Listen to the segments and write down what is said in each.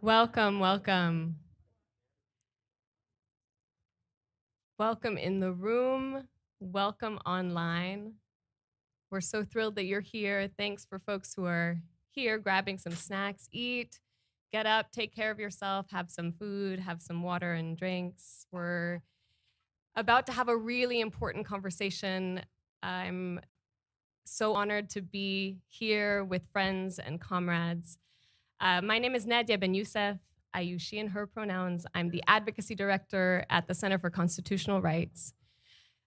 Welcome, welcome. Welcome in the room. Welcome online. We're so thrilled that you're here. Thanks for folks who are here grabbing some snacks, eat, get up, take care of yourself, have some food, have some water and drinks. We're about to have a really important conversation. I'm so honored to be here with friends and comrades. My name is Nadia Ben Youssef. I use she and her pronouns. I'm the advocacy director at the Center for Constitutional Rights.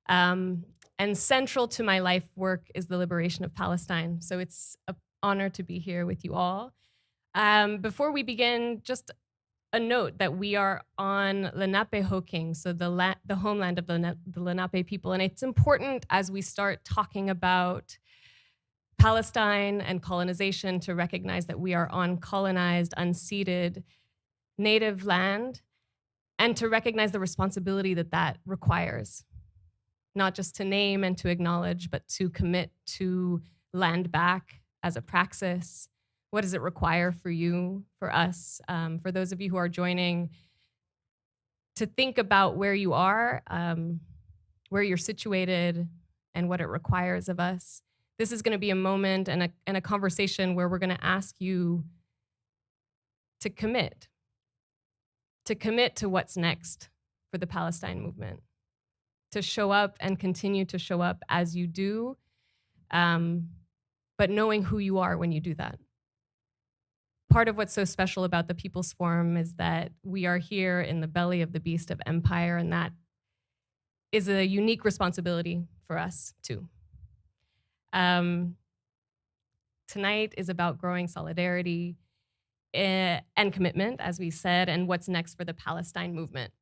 And central to my life work is the liberation of Palestine. So it's an honor to be here with you all. Before we begin, just a note that we are on Lenape Hoking, so the homeland of the Lenape people. And it's important as we start talking about Palestine and colonization to recognize that we are on colonized, unceded, native land, and to recognize the responsibility that that requires, not just to name and to acknowledge, but to commit to land back as a praxis. What does it require for you, for us, for those of you who are joining, to think about where you are, where you're situated, and what it requires of us. This is going to be a moment and a conversation where we're going to ask you to commit to what's next for the Palestine movement, to show up and continue to show up as you do, but knowing who you are when you do that. Part of what's so special about the People's Forum is that we are here in the belly of the beast of empire, and that is a unique responsibility for us too. Tonight is about growing solidarity and commitment, as we said, and what's next for the Palestine movement.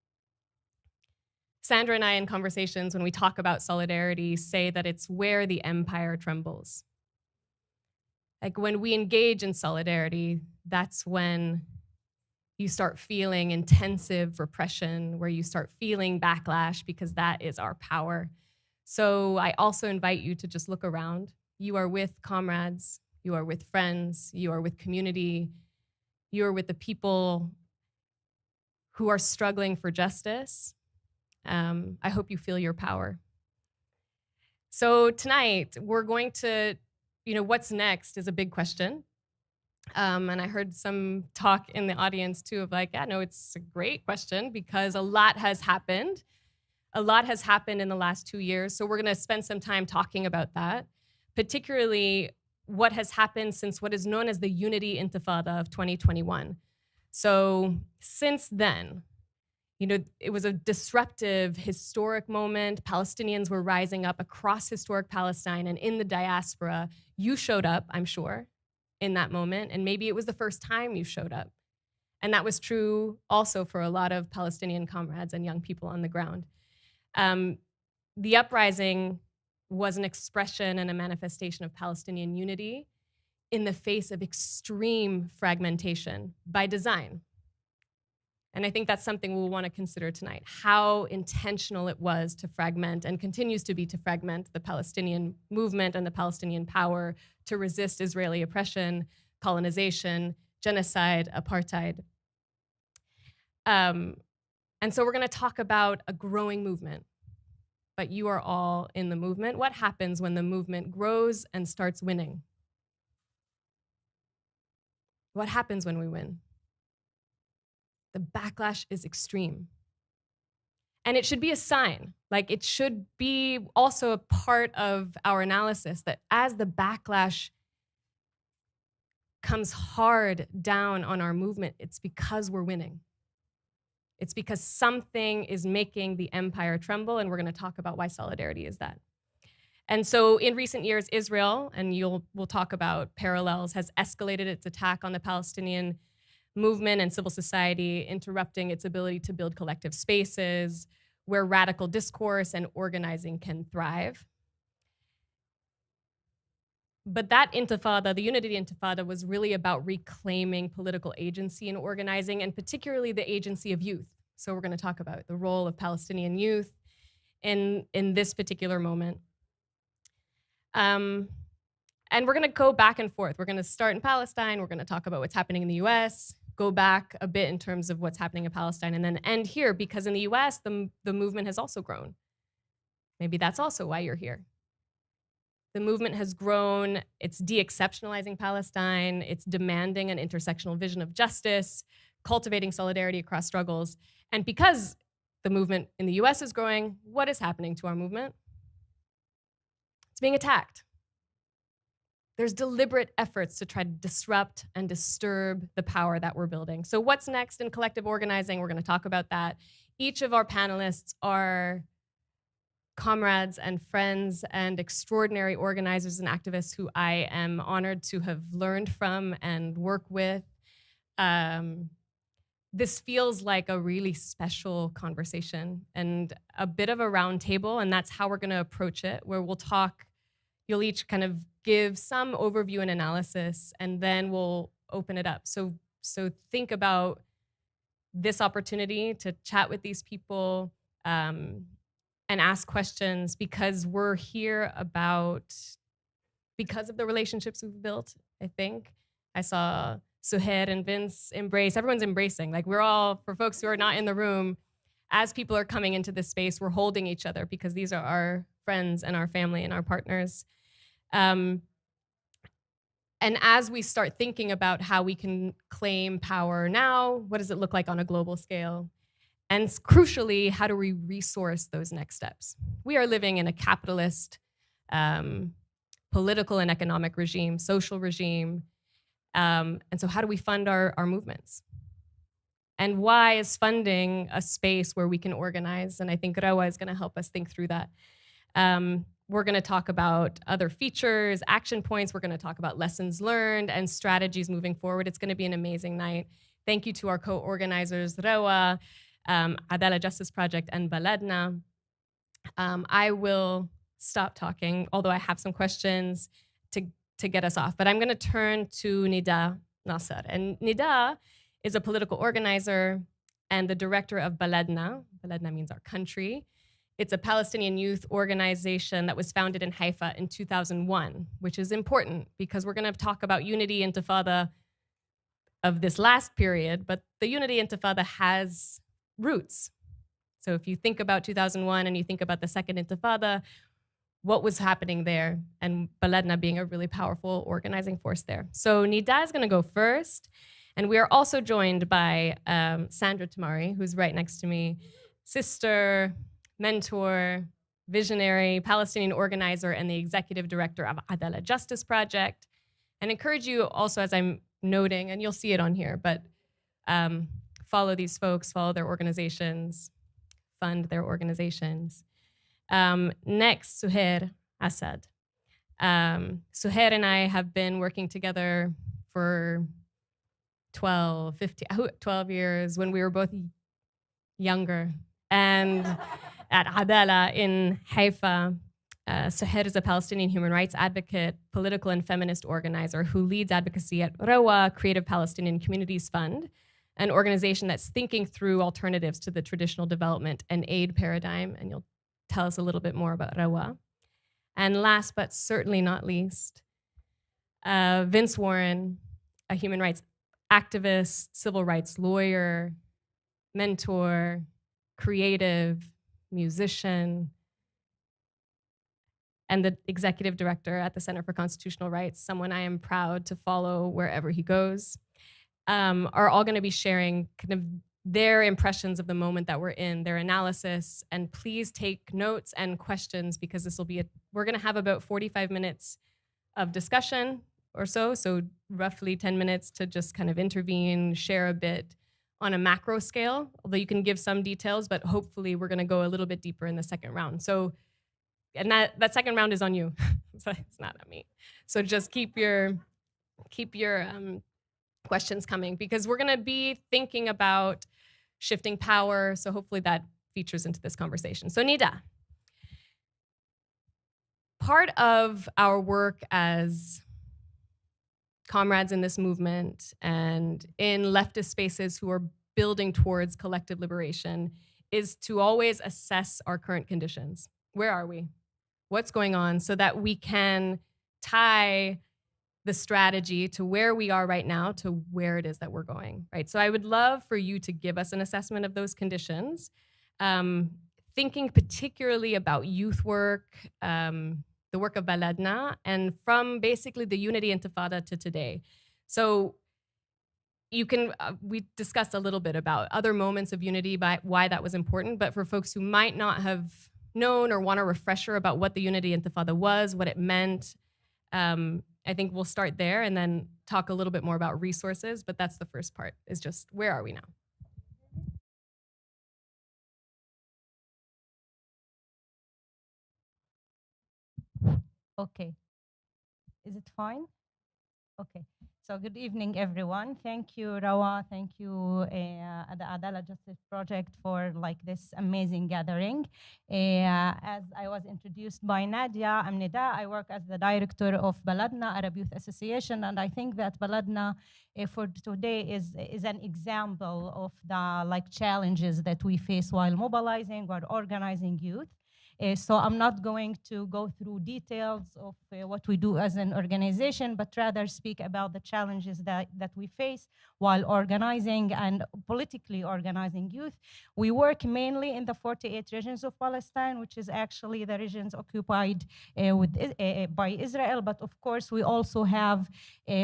Sandra and I, in conversations, when we talk about solidarity, say that it's where the empire trembles. Like when we engage in solidarity, that's when you start feeling intensive repression, where you start feeling backlash, because that is our power. So I also invite you to just look around. You are with comrades, you are with friends, you are with community, you are with the people who are struggling for justice. I hope you feel your power. So tonight, we're going to, what's next is a big question. And I heard some talk in the audience too of like, yeah, no, it's a great question because a lot has happened. A lot has happened in the last 2 years. So we're going to spend some time talking about that, particularly what has happened since what is known as the Unity Intifada of 2021. So since then, it was a disruptive, historic moment. Palestinians were rising up across historic Palestine and in the diaspora. You showed up, I'm sure, in that moment. And maybe it was the first time you showed up. And that was true also for a lot of Palestinian comrades and young people on the ground. The uprising was an expression and a manifestation of Palestinian unity in the face of extreme fragmentation by design. And I think that's something we'll want to consider tonight, how intentional it was to fragment and continues to be to fragment the Palestinian movement and the Palestinian power to resist Israeli oppression, colonization, genocide, apartheid. And so we're going to talk about a growing movement, but you are all in the movement. What happens when the movement grows and starts winning? What happens when we win? The backlash is extreme. And it should be a sign, like it should be also a part of our analysis that as the backlash comes hard down on our movement, it's because we're winning. It's because something is making the empire tremble, and we're going to talk about why solidarity is that. And so in recent years, Israel, and we'll talk about parallels, has escalated its attack on the Palestinian movement and civil society, interrupting its ability to build collective spaces where radical discourse and organizing can thrive. But that intifada, the Unity Intifada, was really about reclaiming political agency and organizing, and particularly the agency of youth. So we're going to talk about the role of Palestinian youth in this particular moment. And we're going to go back and forth. We're going to start in Palestine. We're going to talk about what's happening in the US. go back a bit in terms of what's happening in Palestine, and then end here, because in the US, the movement has also grown. Maybe that's also why you're here. The movement has grown, it's de-exceptionalizing Palestine, it's demanding an intersectional vision of justice, cultivating solidarity across struggles. And because the movement in the US is growing, what is happening to our movement? It's being attacked. There's deliberate efforts to try to disrupt and disturb the power that we're building. So what's next in collective organizing? We're going to talk about that. Each of our panelists are comrades and friends and extraordinary organizers and activists who I am honored to have learned from and work with. This feels like a really special conversation and a bit of a round table, and that's how we're going to approach it, where we'll talk, you'll each kind of give some overview and analysis, and then we'll open it up. So think about this opportunity to chat with these people, and ask questions, because we're here because of the relationships we've built, I think. I saw Suher and Vince embrace, everyone's embracing. Like, we're all, for folks who are not in the room, as people are coming into this space, we're holding each other because these are our friends and our family and our partners. And as we start thinking about how we can claim power now, what does it look like on a global scale? And crucially, how do we resource those next steps? We are living in a capitalist, political and economic regime, social regime. And so how do we fund our movements? And why is funding a space where we can organize? And I think Rawa is gonna help us think through that. We're gonna talk about other features, action points. We're gonna talk about lessons learned and strategies moving forward. It's gonna be an amazing night. Thank you to our co-organizers, Rawa, Adala Justice Project, and Baladna. I will stop talking, although I have some questions to get us off. But I'm going to turn to Nida Nasser. And Nida is a political organizer and the director of Baladna. Baladna means our country. It's a Palestinian youth organization that was founded in Haifa in 2001, which is important because we're going to talk about Unity Intifada of this last period, but the Unity Intifada has roots. So if you think about 2001 and you think about the second Intifada, what was happening there, and Baladna being a really powerful organizing force there. So Nida is gonna go first, and we are also joined by Sandra Tamari, who's right next to me, sister, mentor, visionary, Palestinian organizer, and the executive director of Adala Justice Project. And encourage you also, as I'm noting, and you'll see it on here, but follow these folks, follow their organizations, fund their organizations. Next, Suher Assad. Suher and I have been working together for 12 years when we were both younger. And at Adala in Haifa, Suher is a Palestinian human rights advocate, political and feminist organizer who leads advocacy at Rawa, Creative Palestinian Communities Fund, an organization that's thinking through alternatives to the traditional development and aid paradigm. And you'll tell us a little bit more about Rawa. And last but certainly not least, Vince Warren, a human rights activist, civil rights lawyer, mentor, creative, musician, and the executive director at the Center for Constitutional Rights, someone I am proud to follow wherever he goes. Are all going to be sharing kind of their impressions of the moment that we're in, their analysis, and please take notes and questions because this will be we're going to have about 45 minutes of discussion or so roughly 10 minutes to just kind of intervene, share a bit on a macro scale, although you can give some details, but hopefully we're going to go a little bit deeper in the second round. So, and that second round is on you, so it's not on me. So just keep your questions coming because we're going to be thinking about shifting power. So hopefully that features into this conversation. So Nida, part of our work as comrades in this movement and in leftist spaces who are building towards collective liberation is to always assess our current conditions. Where are we? What's going on so that we can tie the strategy to where we are right now to where it is that we're going, right? So I would love for you to give us an assessment of those conditions, thinking particularly about youth work, the work of Baladna, and from basically the Unity Intifada to today. So you can, we discussed a little bit about other moments of unity, why that was important, but for folks who might not have known or want a refresher about what the Unity Intifada was, what it meant, I think we'll start there and then talk a little bit more about resources, but that's the first part, is just where are we now? Okay. Is it fine? Okay. So good evening, everyone. Thank you, Rawa. Thank you, the Adala Justice Project for like this amazing gathering. As I was introduced by Nadia, I'm Nida. I work as the director of Baladna Arab Youth Association, and I think that Baladna for today is an example of the like challenges that we face while mobilizing or organizing youth. So I'm not going to go through details of what we do as an organization, but rather speak about the challenges that we face while organizing and politically organizing youth. We work mainly in the 48 regions of Palestine, which is actually the regions occupied by Israel. But of course, we also have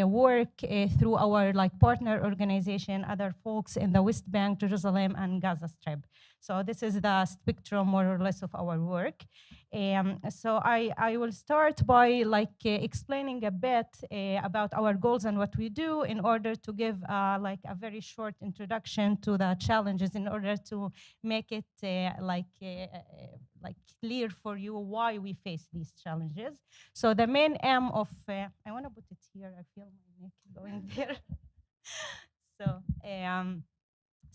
work through our like partner organization, other folks in the West Bank, Jerusalem, and Gaza Strip. So this is the spectrum more or less of our work. So I will start by like explaining a bit about our goals and what we do in order to give like a very short introduction to the challenges in order to make it like clear for you why we face these challenges. So the main aim of, I want to put it here, I feel my neck going there.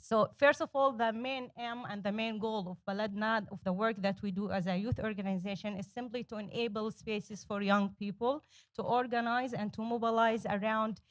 So first of all, the main aim and the main goal of Baladna, of the work that we do as a youth organization, is simply to enable spaces for young people to organize and to mobilize around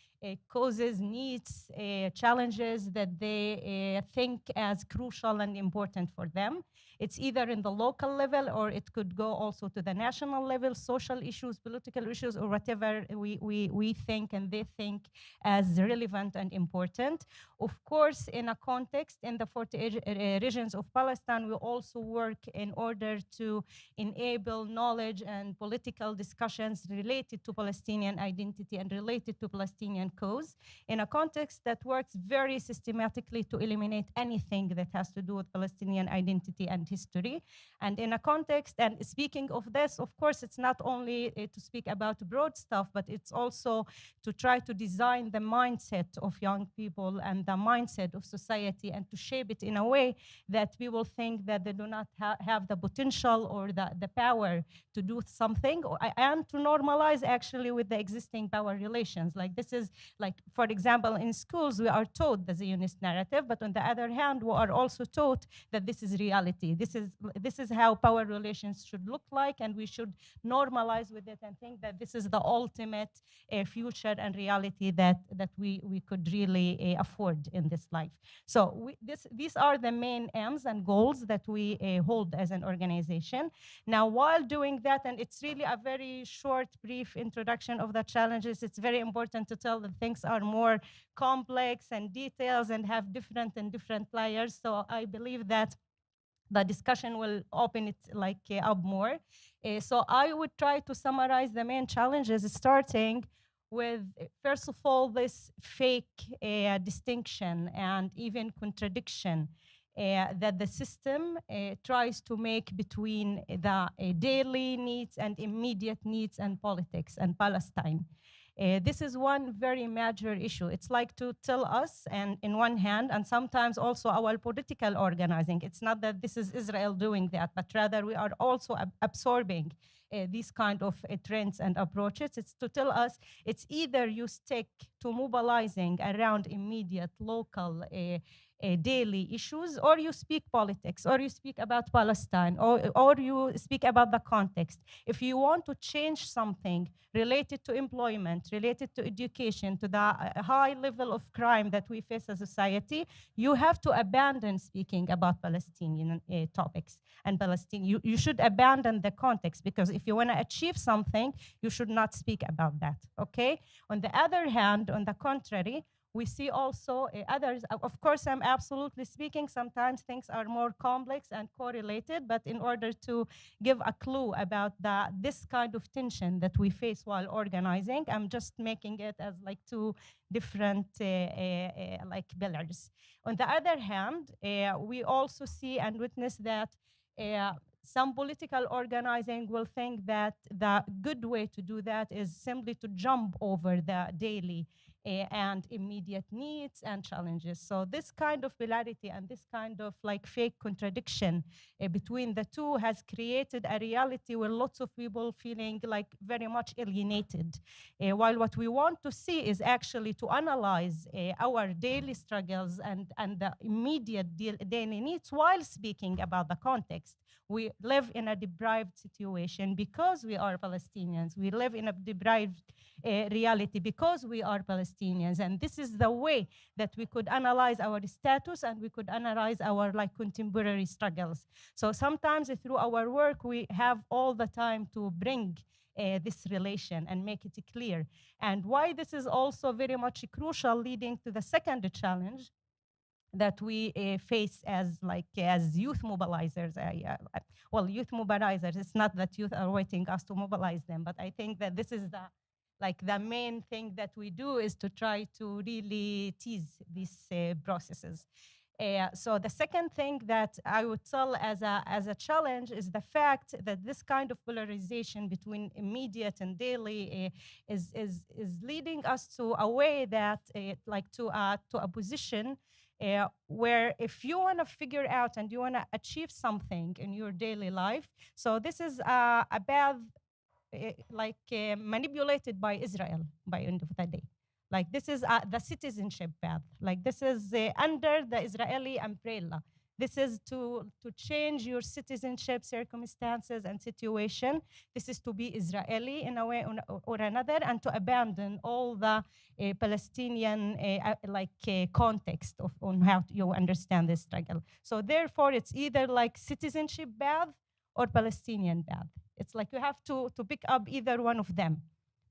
causes, needs, challenges that they think as crucial and important for them. It's either in the local level or it could go also to the national level, social issues, political issues, or whatever we think and they think as relevant and important. Of course, in a context, in the 48 regions of Palestine, we also work in order to enable knowledge and political discussions related to Palestinian identity and related to Palestinian cause, in a context that works very systematically to eliminate anything that has to do with Palestinian identity and history. And in a context, and speaking of this, of course, it's not only to speak about broad stuff, but it's also to try to design the mindset of young people and the mindset of society and to shape it in a way that people think that they do not have the potential or the power to do something, and to normalize actually with the existing power relations. Like this is like, for example, in schools, we are taught the Zionist narrative, but on the other hand, we are also taught that this is reality. This is how power relations should look like, and we should normalize with it and think that this is the ultimate future and reality that we could really afford in this life. So these are the main aims and goals that we hold as an organization. Now, while doing that, and it's really a very short, brief introduction of the challenges, it's very important to tell that things are more complex and details and have different layers. So I believe that the discussion will open it like up more. So I would try to summarize the main challenges, starting with, first of all, this fake distinction and even contradiction that the system tries to make between the daily needs and immediate needs and politics and Palestine. This is one very major issue. It's like to tell us, and in one hand, and sometimes also our political organizing, it's not that this is Israel doing that, but rather we are also absorbing these kind of trends and approaches. It's to tell us it's either you stick to mobilizing around immediate local daily issues, or you speak politics, or you speak about Palestine, or you speak about the context. If you want to change something related to employment, related to education, to the high level of crime that we face as a society, you have to abandon speaking about Palestinian topics and Palestine. You should abandon the context, because if you want to achieve something, you should not speak about that, okay? On the other hand, on the contrary, we see also others. Of course, I'm absolutely speaking. Sometimes things are more complex and correlated, but in order to give a clue about this kind of tension that we face while organizing, I'm just making it as like two different like pillars. On the other hand, we also see and witness that some political organizing will think that the good way to do that is simply to jump over the daily and immediate needs and challenges. So this kind of polarity and this kind of like fake contradiction between the two has created a reality where lots of people feeling like very much alienated. While what we want to see is actually to analyze our daily struggles and the immediate daily needs while speaking about the context. We live in a deprived situation because we are Palestinians. We live in a deprived reality because we are Palestinians. And this is the way that we could analyze our status and we could analyze our like contemporary struggles. So sometimes through our work, we have all the time to bring this relation and make it clear. And why this is also very much crucial, leading to the second challenge that we face as youth mobilizers. Well, youth mobilizers, it's not that youth are waiting us to mobilize them, but I think that this is the main thing that we do is to try to really tease these processes. So the second thing that I would tell as a challenge is the fact that this kind of polarization between immediate and daily is leading us to a way that to a position where if you want to figure out and you want to achieve something in your daily life, so this is a path manipulated by Israel by end of the day. Like this is the citizenship path. Like this is under the Israeli umbrella. This is to change your citizenship circumstances and situation. This is to be Israeli in a way or another, and to abandon all the Palestinian context on how you understand this struggle. So therefore, it's either like citizenship path or Palestinian path. It's like you have to pick up either one of them.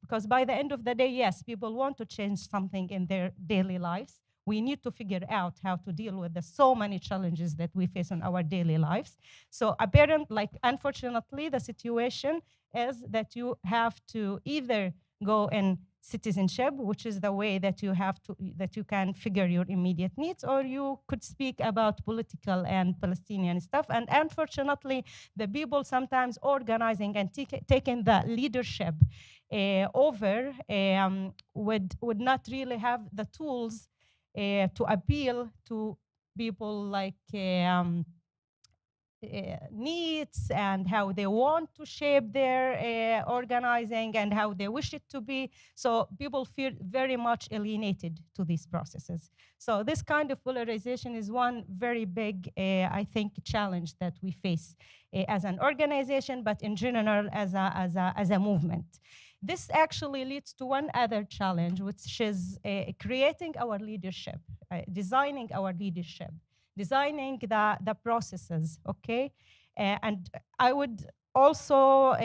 Because by the end of the day, yes, people want to change something in their daily lives. We need to figure out how to deal with the so many challenges that we face in our daily lives. So unfortunately, the situation is that you have to either go in citizenship, which is the way that you can figure your immediate needs, or you could speak about political and Palestinian stuff. And unfortunately, the people sometimes organizing and taking the leadership over would not really have the tools to appeal to people needs and how they want to shape their organizing and how they wish it to be. So people feel very much alienated to these processes. So this kind of polarization is one very big, I think, challenge that we face as an organization, but in general as a movement. This actually leads to one other challenge, which is creating our leadership, designing our leadership, designing the processes, okay? And I would also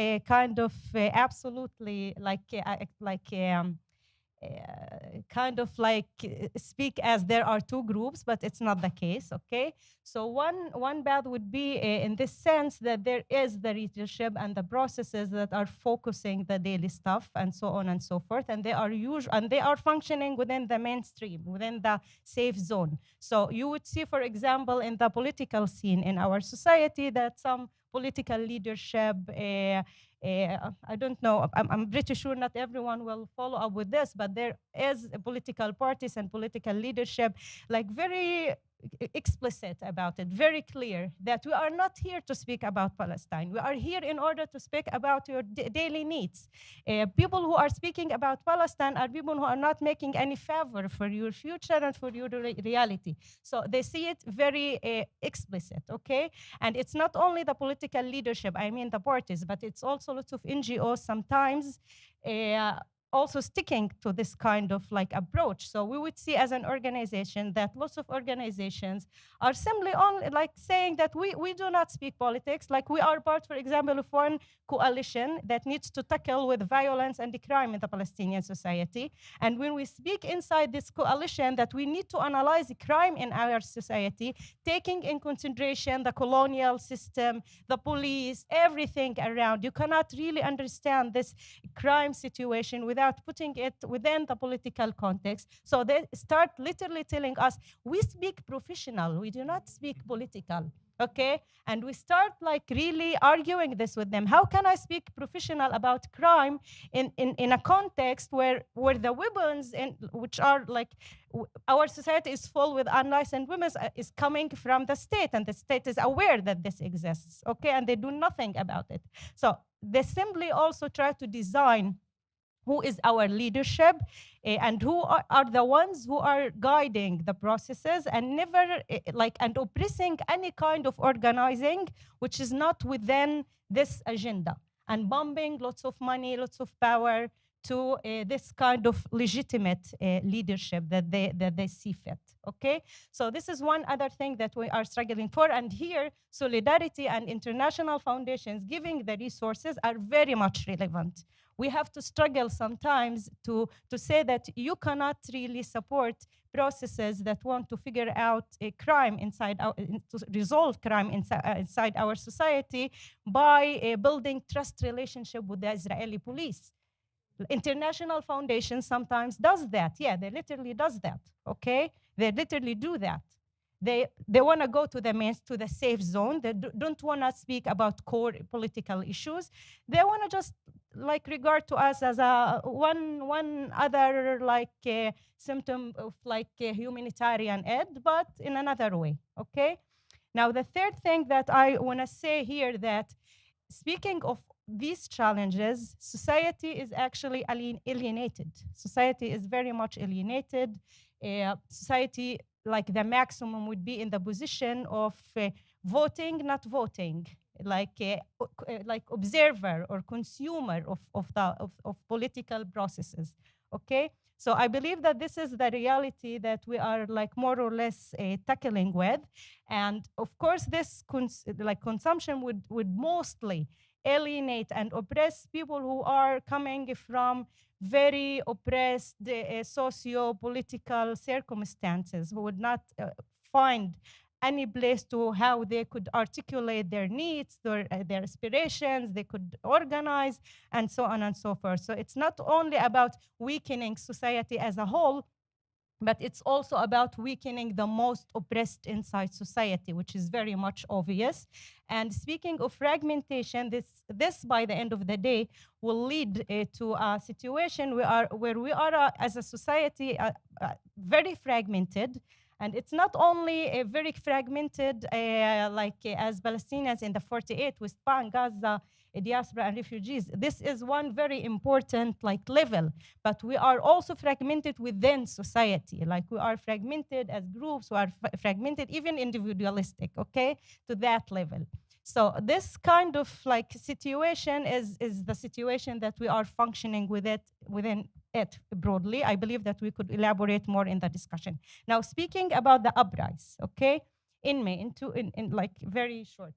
absolutely speak as there are two groups, but it's not the case, okay? So one path would be in this sense that there is the leadership and the processes that are focusing the daily stuff and so on and so forth, and they are functioning within the mainstream, within the safe zone. So you would see, for example, in the political scene in our society that some political leadership I don't know, I'm pretty sure not everyone will follow up with this, but there is political parties and political leadership like very explicit about it, very clear that we are not here to speak about Palestine. We are here in order to speak about your daily needs. People who are speaking about Palestine are people who are not making any favor for your future and for your reality. So they see it very explicit, okay? And it's not only the political leadership, I mean the parties, but it's also lots of NGOs sometimes also sticking to this kind of like approach. So we would see as an organization that lots of organizations are simply on like saying that we do not speak politics. Like we are part, for example, of one coalition that needs to tackle with violence and the crime in the Palestinian society. And when we speak inside this coalition that we need to analyze crime in our society, taking in consideration the colonial system, the police, everything around, you cannot really understand this crime situation without putting it within the political context. So they start literally telling us, we speak professional, we do not speak political. Okay, and we start like really arguing this with them. How can I speak professional about crime in a context where the weapons in which are like our society is full with unlicensed women is coming from the state, and the state is aware that this exists. Okay, and they do nothing about it. So they simply also try to design who is our leadership and who are the ones who are guiding the processes, and never and oppressing any kind of organizing which is not within this agenda, and bombing lots of money, lots of power to this kind of legitimate leadership that they see fit. Okay, so this is one other thing that we are struggling for, and here solidarity and international foundations giving the resources are very much relevant. We have to struggle sometimes to say that you cannot really support processes that want to figure out a crime inside to resolve crime inside our society by building trust relationship with the Israeli police. International foundation sometimes does that. Yeah, they literally does that. Okay, they literally do that. They want to go to the safe zone. They don't want to speak about core political issues. They want to just like regard to us as a one other like symptom of like humanitarian aid, but in another way. Okay. Now the third thing that I want to say here, that speaking of these challenges, society is actually alienated. Society is very much alienated. Society, like the maximum would be in the position of voting, not voting, like observer or consumer of political processes. Okay, so I believe that this is the reality that we are like more or less tackling with, and of course this consumption would mostly alienate and oppress people who are coming from very oppressed socio-political circumstances, who would not find any place to how they could articulate their needs, their aspirations, they could organize, and so on and so forth. So it's not only about weakening society as a whole, but it's also about weakening the most oppressed inside society, which is very much obvious. And speaking of fragmentation, this by the end of the day will lead to a situation where we are as a society very fragmented. And it's not only a very fragmented, as Palestinians in the 48 with Pan, Gaza, diaspora and refugees. This is one very important level, but we are also fragmented within society. Like we are fragmented as groups, we are fragmented, even individualistic, okay, to that level. So this kind of situation is the situation that we are functioning within it broadly. I believe that we could elaborate more in the discussion. Now, speaking about the uprise, okay, in May, in very short.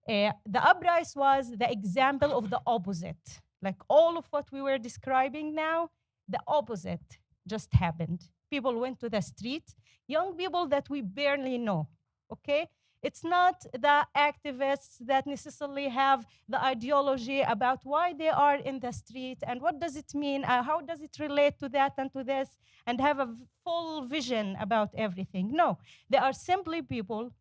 The uprise was the example of the opposite. Like all of what we were describing now, the opposite just happened. People went to the street, young people that we barely know, okay? It's not the activists that necessarily have the ideology about why they are in the street and what does it mean, how does it relate to that and to this, and have a full vision about everything. No, they are simply people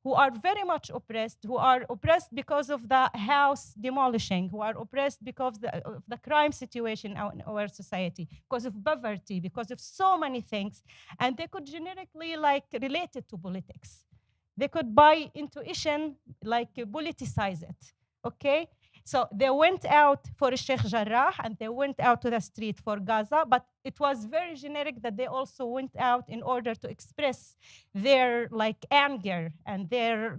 who are very much oppressed, who are oppressed because of the house demolishing, who are oppressed because of the crime situation in our society, because of poverty, because of so many things. And they could generically relate it to politics. They could by intuition politicize it, okay? So they went out for Sheikh Jarrah and they went out to the street for Gaza, but it was very generic that they also went out in order to express their anger and their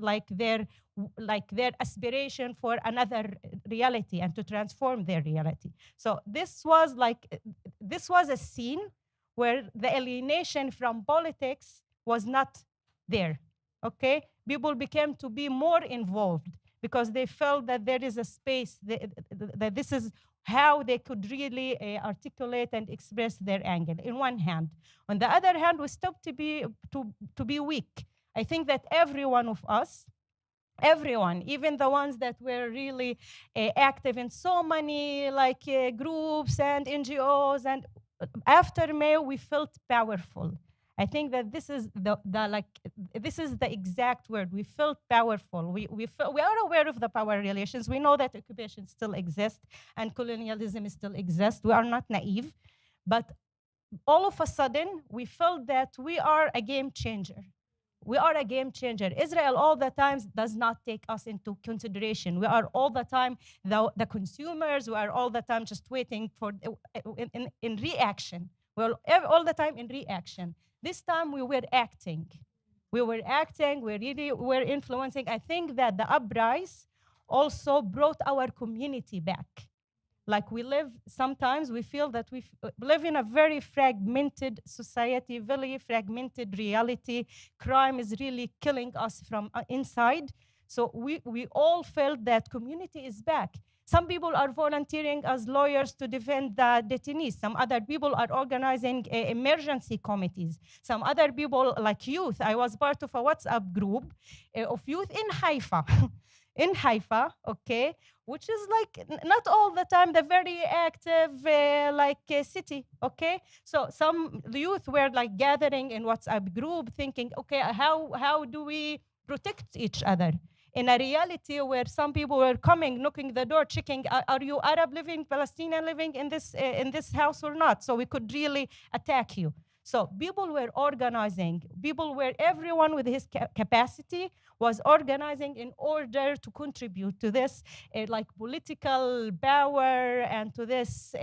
like their aspiration for another reality and to transform their reality. So this was a scene where the alienation from politics was not there, okay? People became to be more involved because they felt that there is a space, that this is how they could really articulate and express their angle, in one hand. On the other hand, we stopped to be weak. I think that every one of us, everyone, even the ones that were really active in so many groups and NGOs, and after May, we felt powerful. I think that this is this is the exact word. We felt powerful. We are aware of the power relations. We know that occupation still exists and colonialism still exists. We are not naive, but all of a sudden we felt that we are a game changer. We are a game changer. Israel all the time does not take us into consideration. We are all the time the consumers. We are all the time just waiting for in reaction. We're all the time in reaction. This time we were acting. We were acting. We really were influencing. I think that the uprising also brought our community back. Like sometimes we feel that we live in a very fragmented society, very fragmented reality. Crime is really killing us from inside. So we all felt that community is back. Some people are volunteering as lawyers to defend the detainees. Some other people are organizing emergency committees. Some other people, like youth. I was part of a WhatsApp group of youth in Haifa. In Haifa, okay, which is not all the time the very active city, okay? So the youth were gathering in WhatsApp group thinking, okay, how do we protect each other? In a reality where some people were coming, knocking the door, checking, are you Arab living, Palestinian living in this house or not? So we could really attack you. So people were organizing. Everyone with his capacity was organizing in order to contribute to this political power and to this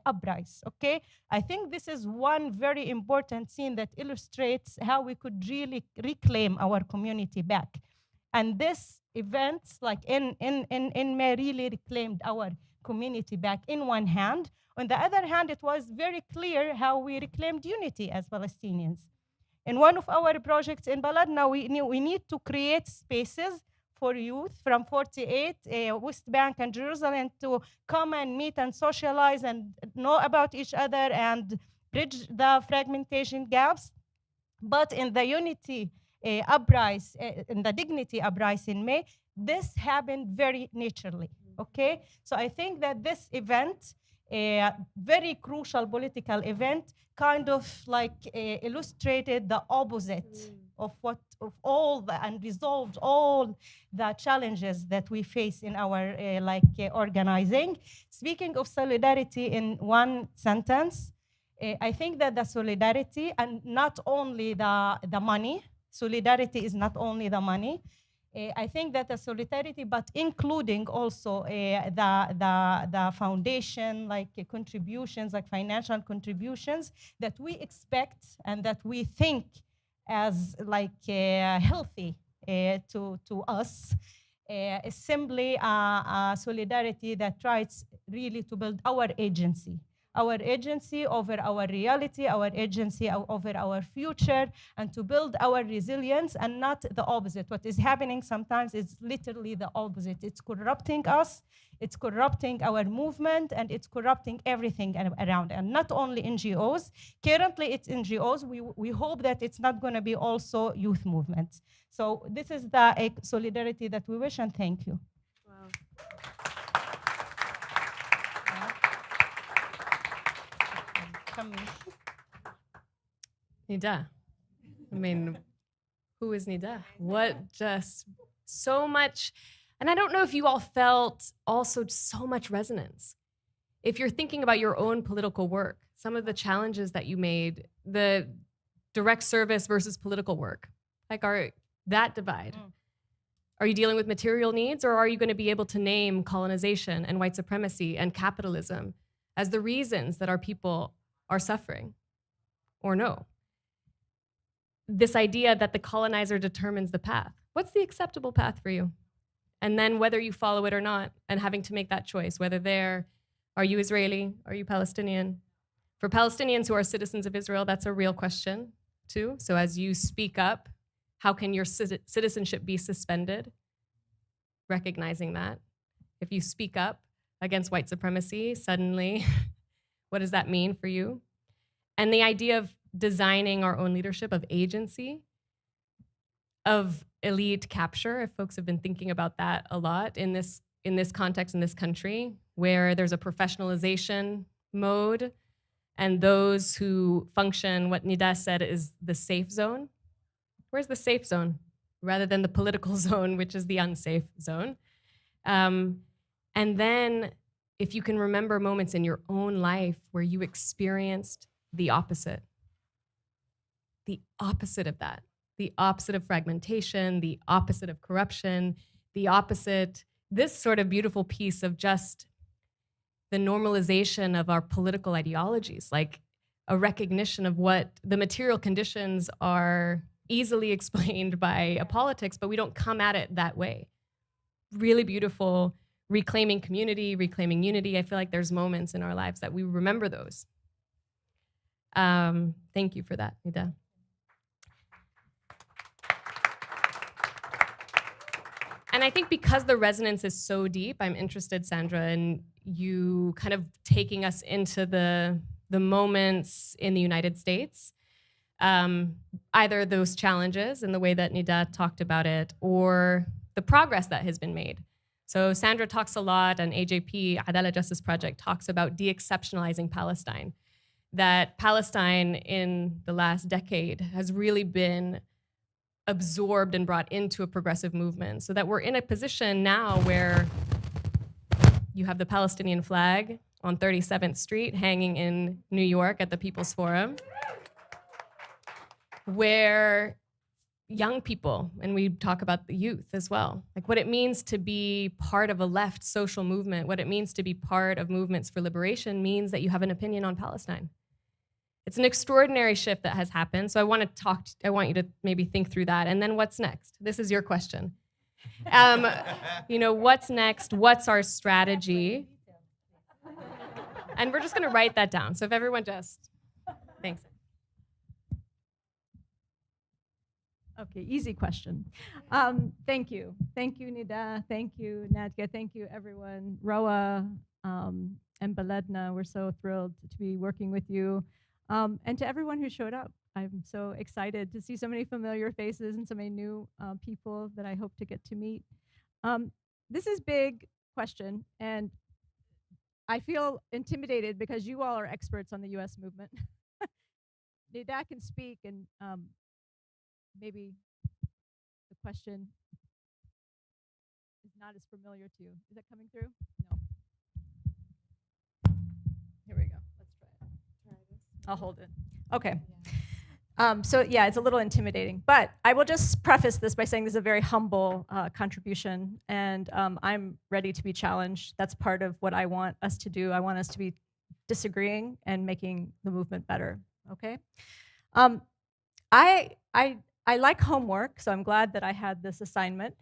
uprising, okay? I think this is one very important scene that illustrates how we could really reclaim our community back. And this events in May really reclaimed our community back in one hand. On the other hand, it was very clear how we reclaimed unity as Palestinians. In one of our projects in Baladna, we need to create spaces for youth from 48, West Bank and Jerusalem to come and meet and socialize and know about each other and bridge the fragmentation gaps. But in the unity uprising, in the dignity uprising in May, this happened very naturally, okay? So I think that this event, a very crucial political event, kind of illustrated the opposite of and resolved all the challenges that we face in our organizing. Speaking of solidarity in one sentence, I think that the solidarity, and not only the money, solidarity is not only the money. I think that the solidarity, but including also the foundation, contributions, financial contributions that we expect and that we think as healthy to us, is simply a solidarity that tries really to build our agency over our reality, our agency over our future, and to build our resilience, and not the opposite. What is happening sometimes is literally the opposite. It's corrupting us, it's corrupting our movement, and it's corrupting everything around. And not only NGOs. Currently, it's NGOs. We hope that it's not going to be also youth movements. So this is the solidarity that we wish, and thank you. Wow. Nida. I mean, who is Nida? What just so much, and I don't know if you all felt also so much resonance. If you're thinking about your own political work, some of the challenges that you made, the direct service versus political work, that divide. Are you dealing with material needs, or are you going to be able to name colonization and white supremacy and capitalism as the reasons that our people are suffering? Or no? This idea that the colonizer determines the path. What's the acceptable path for you? And then whether you follow it or not, and having to make that choice, whether are you Israeli? Are you Palestinian? For Palestinians who are citizens of Israel, that's a real question too. So as you speak up, how can your citizenship be suspended? Recognizing that. If you speak up against white supremacy, suddenly, what does that mean for you? And the idea of designing our own leadership, of agency, of elite capture, if folks have been thinking about that a lot in this context, in this country, where there's a professionalization mode, and those who function, what Nida said is the safe zone. Where's the safe zone? Rather than the political zone, which is the unsafe zone. And then if you can remember moments in your own life where you experienced the opposite of that, the opposite of fragmentation, the opposite of corruption, the opposite, this sort of beautiful piece of just the normalization of our political ideologies, like a recognition of what the material conditions are easily explained by a politics, but we don't come at it that way. Really beautiful, reclaiming community, reclaiming unity. I feel like there's moments in our lives that we remember those. Thank you for that, Nida. And I think because the resonance is so deep, I'm interested, Sandra, in you kind of taking us into the moments in the United States, either those challenges in the way that Nida talked about it, or the progress that has been made. So Sandra talks a lot, and AJP, Adala Justice Project, talks about de-exceptionalizing Palestine, that Palestine in the last decade has really been absorbed and brought into a progressive movement, so that we're in a position now where you have the Palestinian flag on 37th Street hanging in New York at the People's Forum, where young people, and we talk about the youth as well, like what it means to be part of a left social movement, what it means to be part of movements for liberation means that you have an opinion on Palestine. It's an extraordinary shift that has happened. So I want you to maybe think through that. And then what's next? This is your question. What's next? What's our strategy? And we're just gonna write that down. So if everyone thanks. Okay, easy question. Thank you. Thank you, Nida. Thank you, Nadia. Thank you, everyone. Roa and Baledna, we're so thrilled to be working with you. And to everyone who showed up. I'm so excited to see so many familiar faces and so many new people that I hope to get to meet. This is a big question, and I feel intimidated because you all are experts on the US movement. Nida can speak, and maybe the question is not as familiar to you. Is that coming through? No. Here we go. Let's try it. I'll hold it. Okay. So yeah, it's a little intimidating, but I will just preface this by saying this is a very humble contribution, and I'm ready to be challenged. That's part of what I want us to do. I want us to be disagreeing and making the movement better, okay? I like homework, so I'm glad that I had this assignment.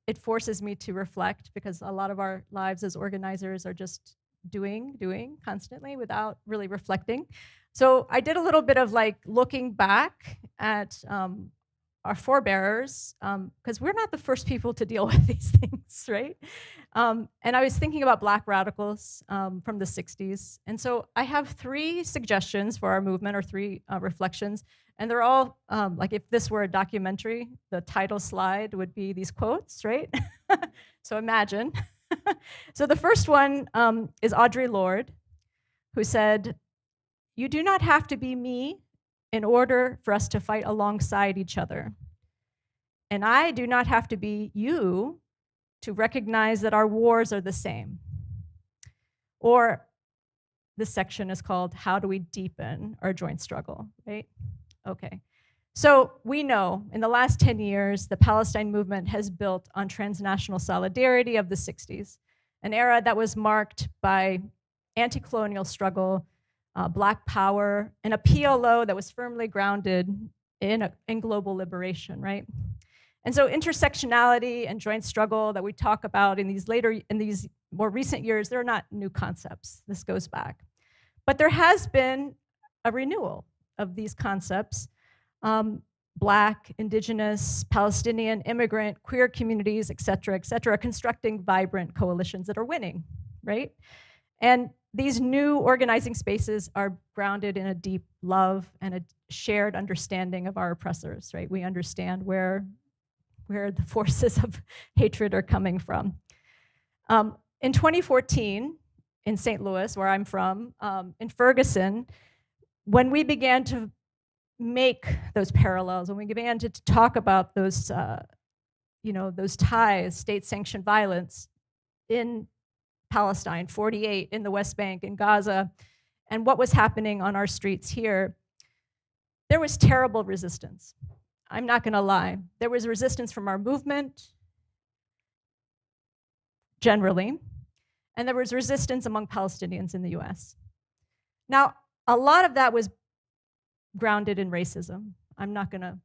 It forces me to reflect, because a lot of our lives as organizers are just doing constantly without really reflecting. So I did a little bit of like looking back at our forebearers, because we're not the first people to deal with these things, right? And I was thinking about Black radicals from the 60s. And so I have 3 suggestions for our movement, or 3 reflections. And they're all, like if this were a documentary, the title slide would be these quotes, right? So imagine. So the first one is Audre Lorde, who said, "You do not have to be me in order for us to fight alongside each other. And I do not have to be you to recognize that our wars are the same." Or this section is called, "How do we deepen our joint struggle?" Right? Okay. So we know in the last 10 years, the Palestine movement has built on transnational solidarity of the 60s, an era that was marked by anti-colonial struggle, Black power, and a PLO that was firmly grounded in global liberation, right? And so intersectionality and joint struggle that we talk about in these more recent years, they're not new concepts. This goes back. But there has been a renewal of these concepts. Black, indigenous, Palestinian, immigrant, queer communities, et cetera, constructing vibrant coalitions that are winning, right? And these new organizing spaces are grounded in a deep love and a shared understanding of our oppressors, right? We understand where the forces of hatred are coming from. In 2014, in St. Louis, where I'm from, in Ferguson, when we began to make those parallels, when we began to talk about those, those ties, state-sanctioned violence in Palestine, 48, in the West Bank, in Gaza, and what was happening on our streets here, there was terrible resistance. I'm not gonna lie. There was resistance from our movement, generally, and there was resistance among Palestinians in the US. Now, a lot of that was grounded in racism. I'm not gonna,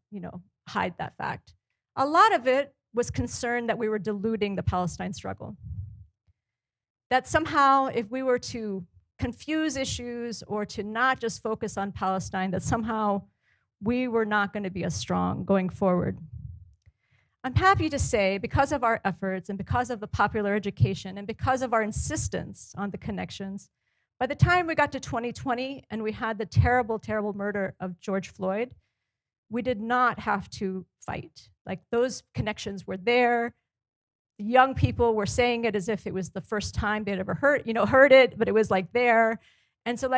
hide that fact. A lot of it was concern that we were diluting the Palestine struggle. That somehow, if we were to confuse issues or to not just focus on Palestine, that somehow we were not going to be as strong going forward. I'm happy to say, because of our efforts and because of the popular education and because of our insistence on the connections, by the time we got to 2020 and we had the terrible, terrible murder of George Floyd, we did not have to fight. Like, those connections were there. The young people were saying it as if it was the first time they'd ever heard it, but it was like there. And so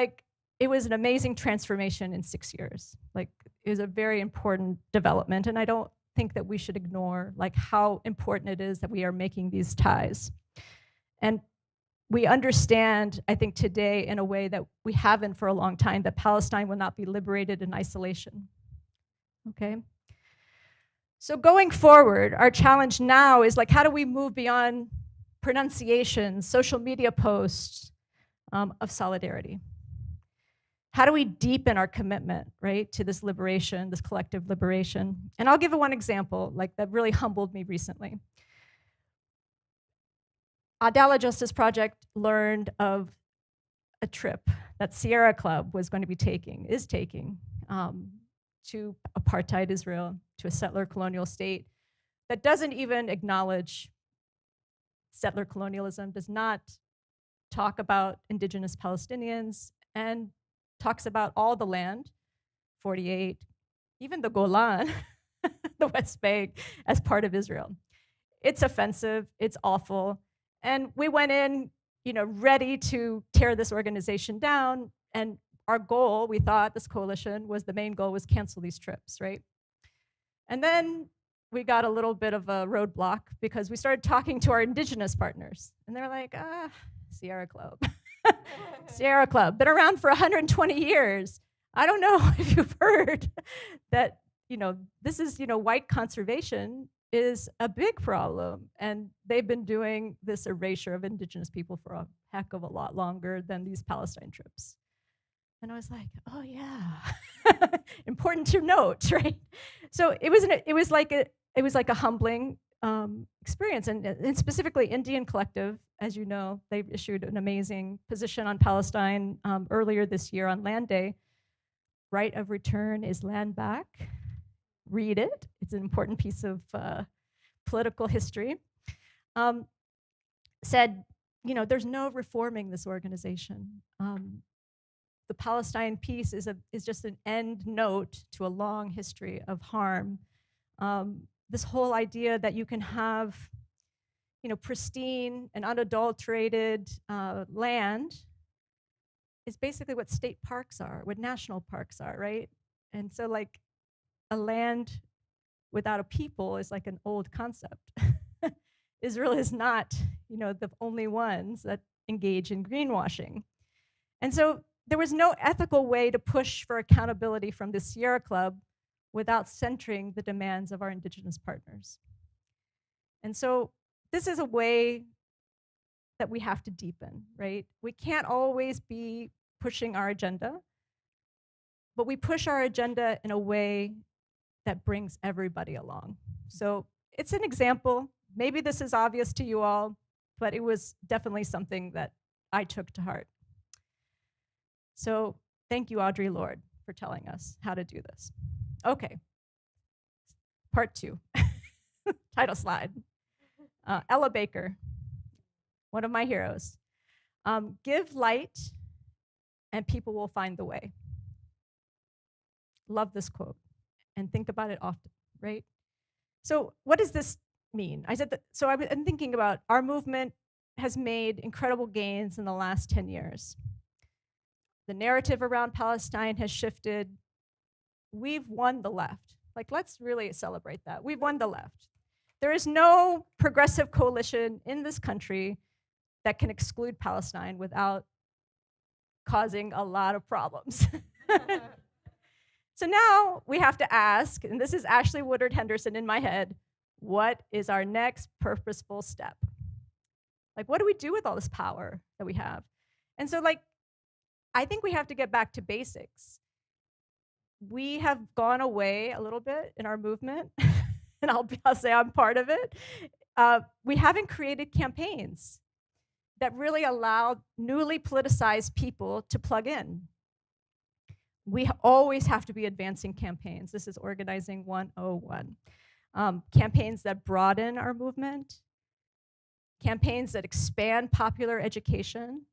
it was an amazing transformation in 6 years. It was a very important development, and I don't think that we should ignore how important it is that we are making these ties. And we understand, I think today, in a way that we haven't for a long time, that Palestine will not be liberated in isolation, okay? So going forward, our challenge now is how do we move beyond pronunciations, social media posts of solidarity? How do we deepen our commitment, right, to this liberation, this collective liberation? And I'll give one example that really humbled me recently. Adala Justice Project learned of a trip that Sierra Club is taking to apartheid Israel, to a settler colonial state that doesn't even acknowledge settler colonialism, does not talk about indigenous Palestinians, and talks about all the land, 48, even the Golan, the West Bank, as part of Israel. It's offensive, it's awful. And we went in, ready to tear this organization down. And our goal, we thought, this coalition, the main goal was cancel these trips, right? And then we got a little bit of a roadblock because we started talking to our indigenous partners. And they're like, Sierra Club. Sierra Club, been around for 120 years. I don't know if you've heard that, this is, white conservation is a big problem. And they've been doing this erasure of indigenous people for a heck of a lot longer than these Palestine trips. And I was like, oh yeah, important to note, right? So it was like a humbling experience, and specifically Indian Collective, as you know, they've issued an amazing position on Palestine earlier this year on Land Day. Right of return is land back. Read it. It's an important piece of political history. Said, there's no reforming this organization. The Palestine piece is just an end note to a long history of harm. This whole idea that you can have, pristine and unadulterated land is basically what state parks are, what national parks are, right? And so a land without a people is an old concept. Israel is not, the only ones that engage in greenwashing. And so there was no ethical way to push for accountability from the Sierra Club without centering the demands of our indigenous partners. And so this is a way that we have to deepen, right? We can't always be pushing our agenda, but we push our agenda in a way that brings everybody along. So it's an example. Maybe this is obvious to you all, but it was definitely something that I took to heart. So thank you, Audre Lorde, for telling us how to do this. Okay, part 2, title slide. Ella Baker, one of my heroes. Give light and people will find the way. Love this quote and think about it often, right? So what does this mean? I said that, so I've been thinking about our movement has made incredible gains in the last 10 years. The narrative around Palestine has shifted. We've won the left. Like, let's really celebrate that. We've won the left. There is no progressive coalition in this country that can exclude Palestine without causing a lot of problems. So now we have to ask, and this is Ashley Woodard Henderson in my head, what is our next purposeful step? Like, what do we do with all this power that we have? And so, like, I think we have to get back to basics. We have gone away a little bit in our movement, and I'll say I'm part of it. We haven't created campaigns that really allow newly politicized people to plug in. We always have to be advancing campaigns. This is Organizing 101. Campaigns that broaden our movement, campaigns that expand popular education,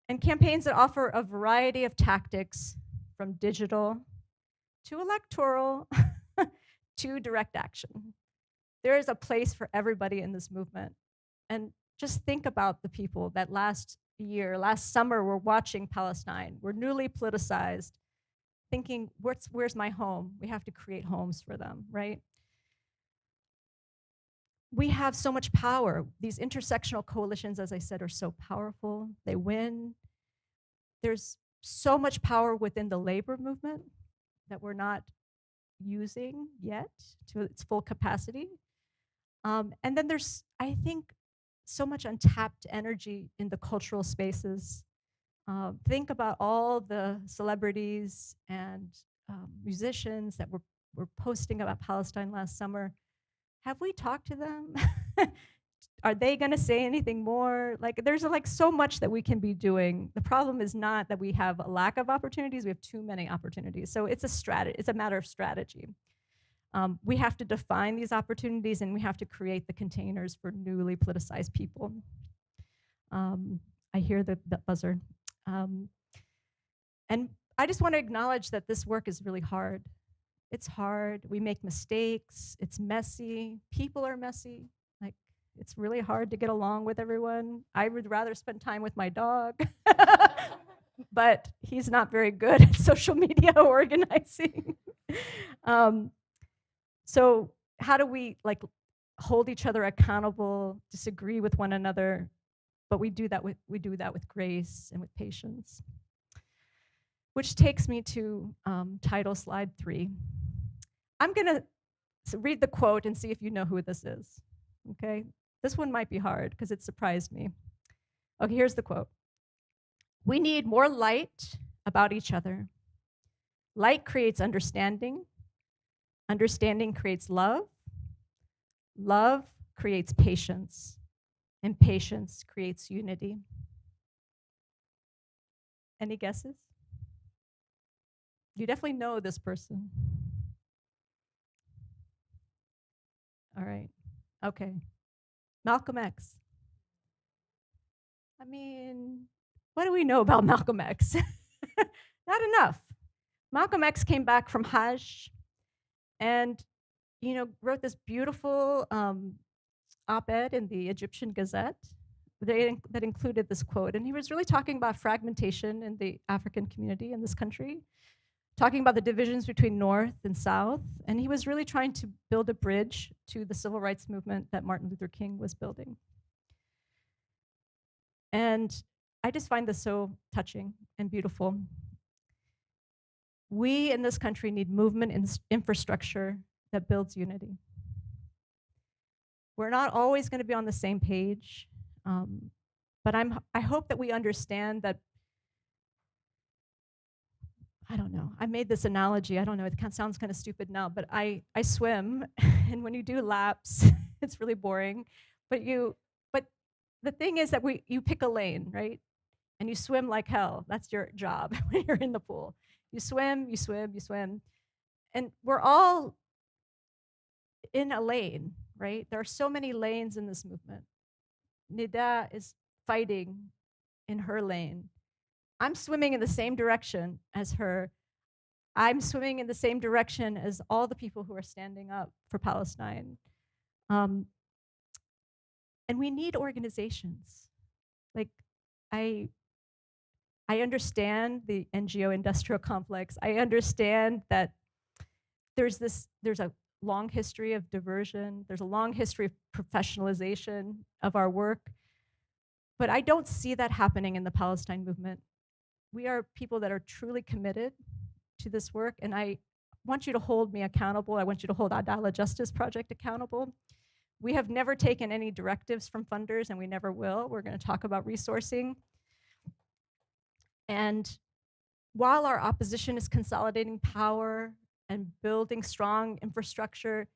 and campaigns that offer a variety of tactics from digital to electoral to direct action. There is a place for everybody in this movement. And just think about the people that last summer were watching Palestine, were newly politicized, thinking, where's my home? We have to create homes for them, right? We have so much power. These intersectional coalitions, as I said, are so powerful. They win. There's so much power within the labor movement that we're not using yet to its full capacity. And then there's, I think, so much untapped energy in the cultural spaces. Think about all the celebrities and musicians that were posting about Palestine last summer. Have we talked to them? Are they going to say anything more? Like, there's like so much that we can be doing. The problem is not that we have a lack of opportunities, we have too many opportunities. So it's a matter of strategy. We have to define these opportunities and we have to create the containers for newly politicized people. I hear the buzzer. And I just want to acknowledge that this work is really hard. It's hard, we make mistakes, it's messy, people are messy. Like, it's really hard to get along with everyone. I would rather spend time with my dog, but he's not very good at social media organizing. So how do we like hold each other accountable, disagree with one another, but we do that with grace and with patience. Which takes me to title slide 3. I'm gonna read the quote and see if you know who this is, okay? This one might be hard because it surprised me. Okay, here's the quote. We need more light about each other. Light creates understanding. Understanding creates love. Love creates patience. And patience creates unity. Any guesses? You definitely know this person. All right, okay. Malcolm X. I mean, what do we know about Malcolm X? Not enough. Malcolm X came back from Hajj and, you know, wrote this beautiful op-ed in the Egyptian Gazette that included this quote. And he was really talking about fragmentation in the African community in this country, talking about the divisions between North and South. And he was really trying to build a bridge to the civil rights movement that Martin Luther King was building. And I just find this so touching and beautiful. We in this country need movement and infrastructure that builds unity. We're not always going to be on the same page, but I hope that we understand that I don't know. I made this analogy. I don't know. It sounds kind of stupid now, but I swim, and when you do laps, it's really boring. But the thing is that you pick a lane, right? And you swim like hell. That's your job when you're in the pool. You swim, you swim, you swim, and we're all in a lane, right? There are so many lanes in this movement. Nida is fighting in her lane. I'm swimming in the same direction as her. I'm swimming in the same direction as all the people who are standing up for Palestine. And we need organizations. Like, I understand the NGO industrial complex. I understand that there's a long history of diversion. There's a long history of professionalization of our work. But I don't see that happening in the Palestine movement. We are people that are truly committed to this work, and I want you to hold me accountable. I want you to hold Adala Justice Project accountable. We have never taken any directives from funders, and we never will. We're going to talk about resourcing. And while our opposition is consolidating power and building strong infrastructure,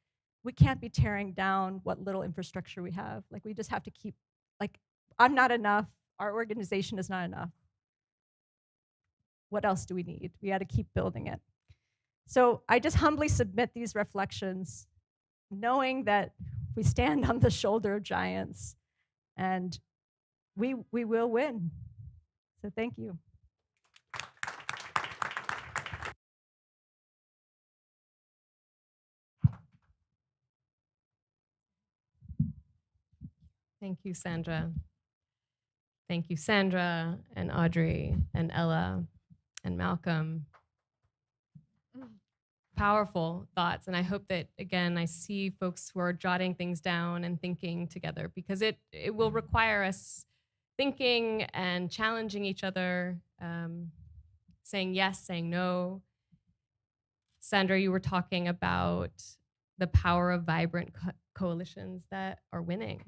we can't be tearing down what little infrastructure we have. Like, we just have to keep, like, I'm not enough. Our organization is not enough. What else do we need? We got to keep building it. So I just humbly submit these reflections, knowing that we stand on the shoulder of giants, and we will win. So thank you. Thank you, Sandra. Thank you, Sandra and Audrey and Ella and Malcolm. Powerful thoughts. And I hope that, again, I see folks who are jotting things down and thinking together, because it will require us thinking and challenging each other, saying yes, saying no. Sandra, you were talking about the power of vibrant coalitions that are winning.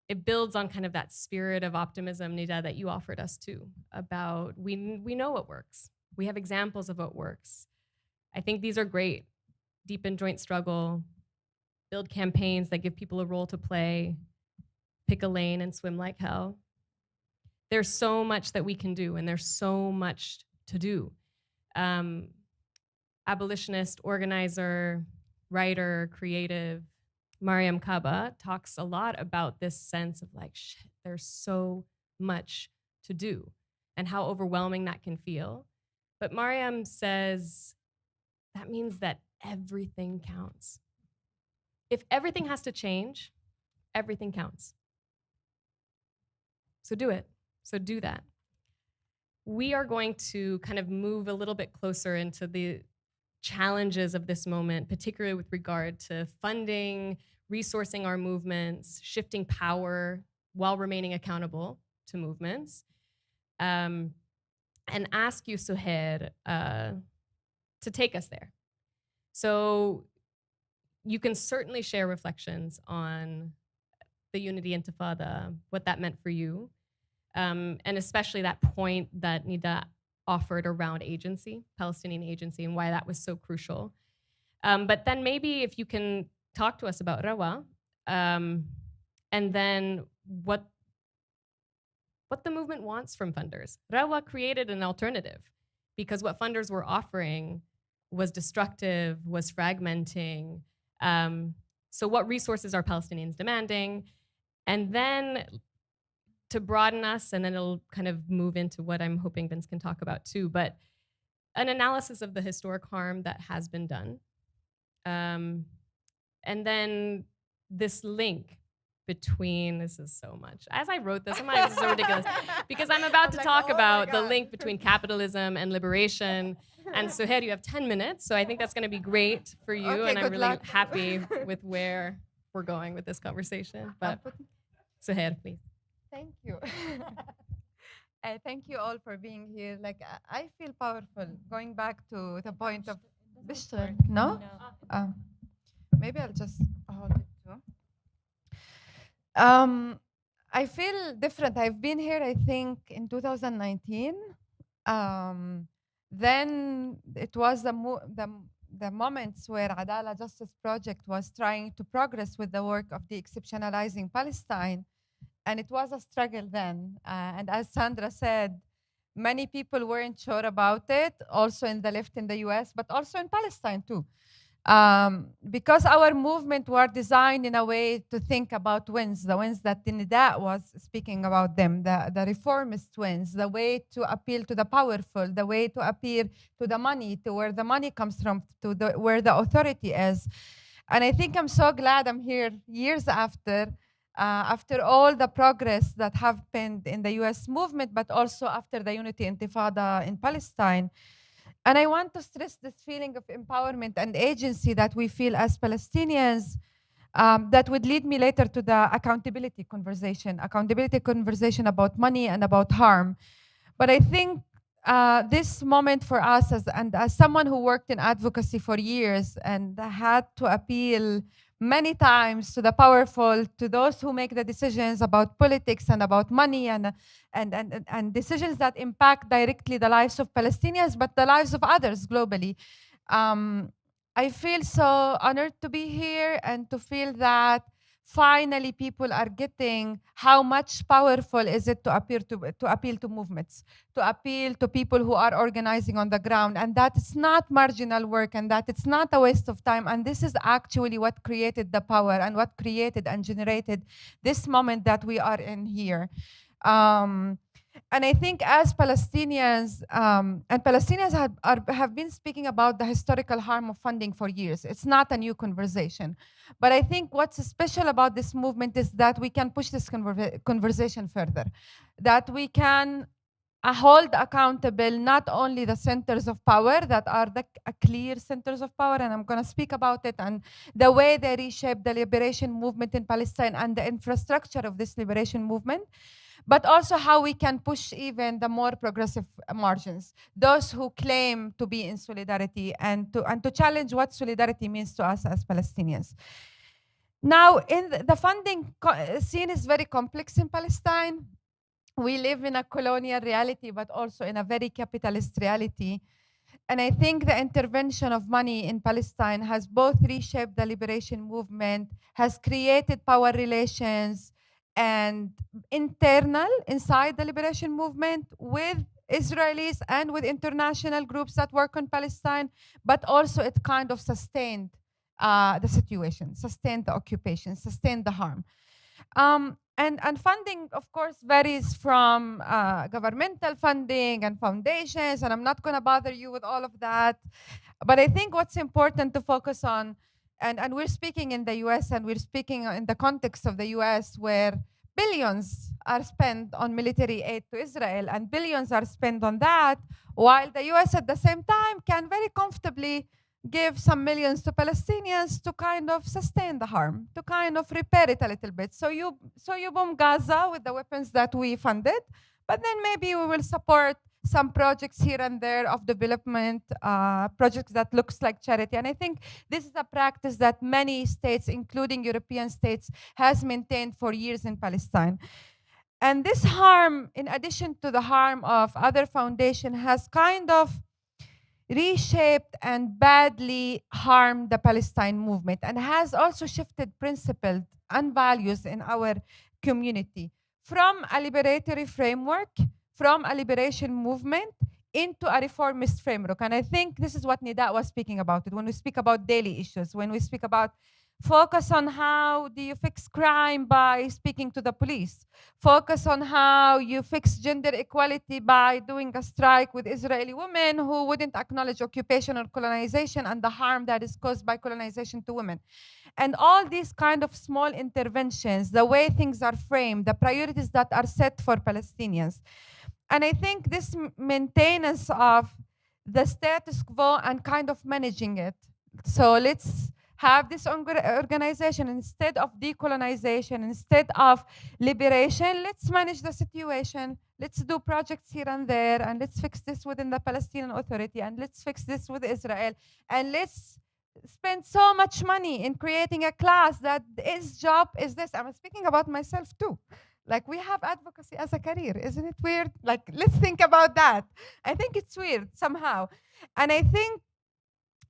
It builds on kind of that spirit of optimism, Nida, that you offered us too, about we know what works. We have examples of what works. I think these are great. Deepen joint struggle, build campaigns that give people a role to play, pick a lane and swim like hell. There's so much that we can do, and there's so much to do. Abolitionist, organizer, writer, creative, Mariam Kaba talks a lot about this sense of like, shit, there's so much to do and how overwhelming that can feel. But Mariam says that means that everything counts. If everything has to change, everything counts. So do it. So do that. We are going to kind of move a little bit closer into the challenges of this moment, particularly with regard to funding, resourcing our movements, shifting power while remaining accountable to movements. And ask you, Suhair, to take us there. So you can certainly share reflections on the Unity Intifada, what that meant for you, and especially that point that Nida offered around agency, Palestinian agency, and why that was so crucial. But then maybe if you can talk to us about Rawa, and then what the movement wants from funders. Rawa created an alternative, because what funders were offering was destructive, was fragmenting. So what resources are Palestinians demanding? And then to broaden us, and then it'll kind of move into what I'm hoping Vince can talk about too, but an analysis of the historic harm that has been done. And then this link between, this is so much. As I wrote this, I'm like, this is so ridiculous. Because I'm about to talk about the link between capitalism and liberation. And Suhair, you have 10 minutes, so I think that's gonna be great for you, Okay, and I'm really luck. happy with where we're going with this conversation. But Suhair, please. Thank you. Thank you all for being here. Like, I feel powerful. Going back to the point of Bishtar, no? Maybe I'll just hold it too. I feel different. I've been here, I think, in 2019. Then it was the moments where Adala Justice Project was trying to progress with the work of de-exceptionalizing Palestine. And it was a struggle then. And as Sandra said, many people weren't sure about it, also in the left in the US, but also in Palestine too. Because our movement were designed in a way to think about wins, the wins that Nida was speaking about them, the reformist wins, the way to appeal to the powerful, the way to appeal to the money, to where the money comes from, to where the authority is. And I think I'm so glad I'm here years after all the progress that happened in the US movement, but also after the Unity Intifada in Palestine. And I want to stress this feeling of empowerment and agency that we feel as Palestinians, that would lead me later to the accountability conversation about money and about harm. But I think this moment for us, as someone who worked in advocacy for years and had to appeal many times to the powerful, to those who make the decisions about politics and about money and decisions that impact directly the lives of Palestinians, but the lives of others globally. I feel so honored to be here and to feel that finally people are getting how much powerful is it to appeal to movements, to appeal to people who are organizing on the ground, and that it's not marginal work and that it's not a waste of time. And this is actually what created the power and what created and generated this moment that we are in here. And I think as Palestinians, and Palestinians have been speaking about the historical harm of funding for years. It's not a new conversation. But I think what's special about this movement is that we can push this conversation further, that we can hold accountable not only the centers of power that are the clear centers of power, and I'm going to speak about it, and the way they reshape the liberation movement in Palestine and the infrastructure of this liberation movement, but also how we can push even the more progressive margins, those who claim to be in solidarity, and to challenge what solidarity means to us as Palestinians. Now, in the funding scene is very complex in Palestine. We live in a colonial reality, but also in a very capitalist reality. And I think the intervention of money in Palestine has both reshaped the liberation movement, has created power relations, and inside the liberation movement with Israelis and with international groups that work on Palestine, but also it kind of sustained the situation, sustained the occupation, sustained the harm. And funding, of course, varies from governmental funding and foundations, and I'm not going to bother you with all of that. But I think what's important to focus on, and we're speaking in the US, and we're speaking in the context of the US, where billions are spent on military aid to Israel, and billions are spent on that, while the US at the same time can very comfortably give some millions to Palestinians to kind of sustain the harm, to kind of repair it a little bit. So you bomb Gaza with the weapons that we funded, but then maybe we will support some projects here and there of development, projects that looks like charity. And I think this is a practice that many states, including European states, has maintained for years in Palestine. And this harm, in addition to the harm of other foundations, has kind of reshaped and badly harmed the Palestine movement, and has also shifted principles and values in our community from a liberatory framework, from a liberation movement, into a reformist framework. And I think this is what Nida was speaking about it when we speak about daily issues, when we speak about focus on how do you fix crime by speaking to the police, focus on how you fix gender equality by doing a strike with Israeli women who wouldn't acknowledge occupation or colonization and the harm that is caused by colonization to women. And all these kind of small interventions, the way things are framed, the priorities that are set for Palestinians. And I think this maintenance of the status quo and kind of managing it. So let's have this organization instead of decolonization, instead of liberation. Let's manage the situation. Let's do projects here and there, and let's fix this within the Palestinian Authority, and let's fix this with Israel, and let's spend so much money in creating a class that its job is this. I'm speaking about myself too. Like, we have advocacy as a career. Isn't it weird? Like, let's think about that. I think it's weird somehow. And I think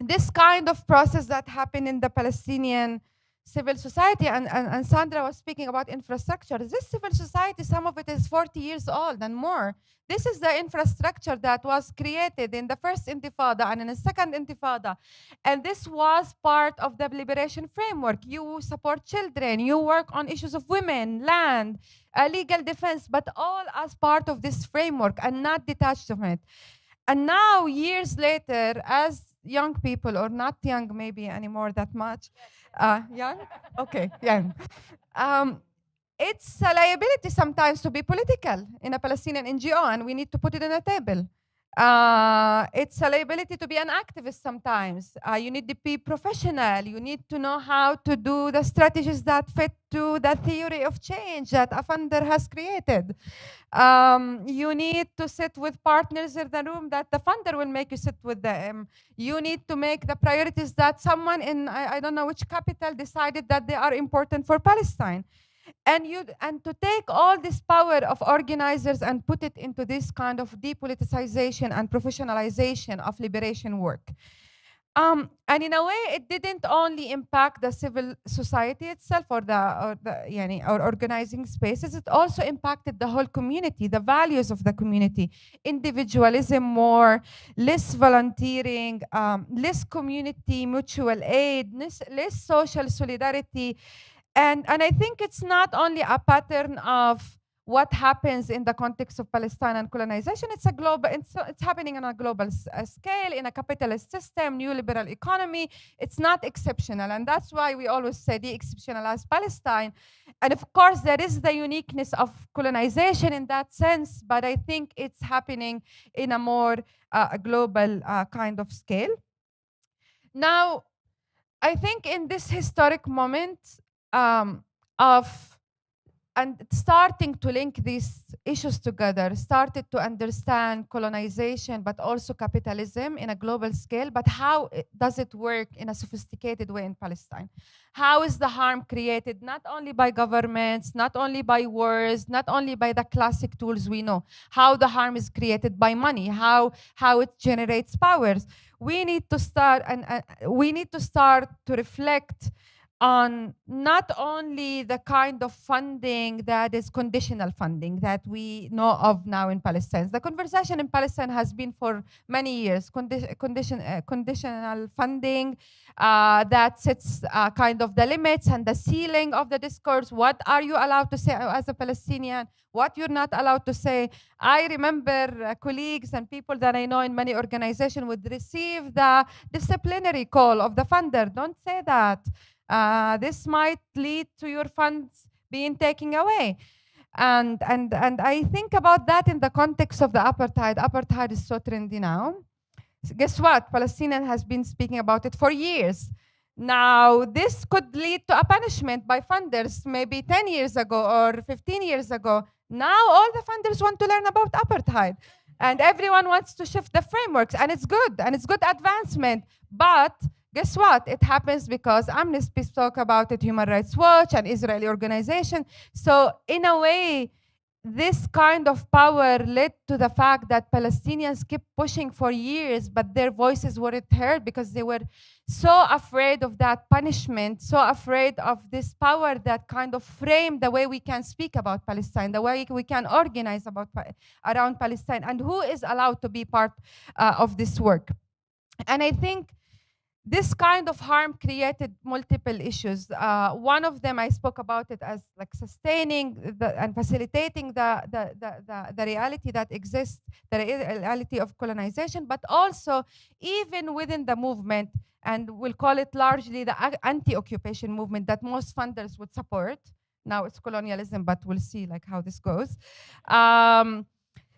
this kind of process that happened in the Palestinian civil society, and Sandra was speaking about infrastructure. This civil society, some of it is 40 years old and more. This is the infrastructure that was created in the first intifada and in the second intifada. And this was part of the liberation framework. You support children, you work on issues of women, land, legal defense, but all as part of this framework and not detached from it. And now, years later, as young people, or not young maybe anymore that much, young? Okay, young. It's a liability sometimes to be political in a Palestinian NGO, and we need to put it on the table. It's a liability to be an activist sometimes. You need to be professional. You need to know how to do the strategies that fit to the theory of change that a funder has created. You need to sit with partners in the room that the funder will make you sit with them. You need to make the priorities that someone in, I don't know which capital, decided that they are important for Palestine. And to take all this power of organizers and put it into this kind of depoliticization and professionalization of liberation work. And in a way, it didn't only impact the civil society itself or or organizing spaces. It also impacted the whole community, the values of the community, individualism more, less volunteering, less community mutual aid, less social solidarity. And I think it's not only a pattern of what happens in the context of Palestine and colonization. It's a global. It's happening on a global scale in a capitalist system, neoliberal economy. It's not exceptional, and that's why we always say de-exceptionalize Palestine. And of course, there is the uniqueness of colonization in that sense, but I think it's happening in a more global kind of scale. Now, I think in this historic moment and starting to link these issues together, started to understand colonization, but also capitalism in a global scale. But how does it work in a sophisticated way in Palestine? How is the harm created, not only by governments, not only by wars, not only by the classic tools we know, how the harm is created by money, how it generates powers. We need to start, and we need to start to reflect on not only the kind of funding that is conditional funding that we know of now in Palestine. The conversation in Palestine has been for many years, conditional funding that sets kind of the limits and the ceiling of the discourse. What are you allowed to say as a Palestinian? What you're not allowed to say. I remember colleagues and people that I know in many organizations would receive the disciplinary call of the funder. Don't say that. This might lead to your funds being taken away. And I think about that in the context of the apartheid. Apartheid is so trendy now. So guess what? Palestinian has been speaking about it for years. Now, this could lead to a punishment by funders maybe 10 years ago or 15 years ago. Now, all the funders want to learn about apartheid. And everyone wants to shift the frameworks. And it's good. And it's good advancement. But guess what? It happens because Amnesty talk about it, Human Rights Watch, and Israeli organization. So in a way, this kind of power led to the fact that Palestinians kept pushing for years, but their voices weren't heard because they were so afraid of that punishment, so afraid of this power that kind of framed the way we can speak about Palestine, the way we can organize around Palestine, and who is allowed to be part of this work. And I think this kind of harm created multiple issues. One of them, I spoke about it as like sustaining and facilitating the reality that exists, the reality of colonization, but also even within the movement, and we'll call it largely the anti-occupation movement that most funders would support. Now it's colonialism, but we'll see like how this goes.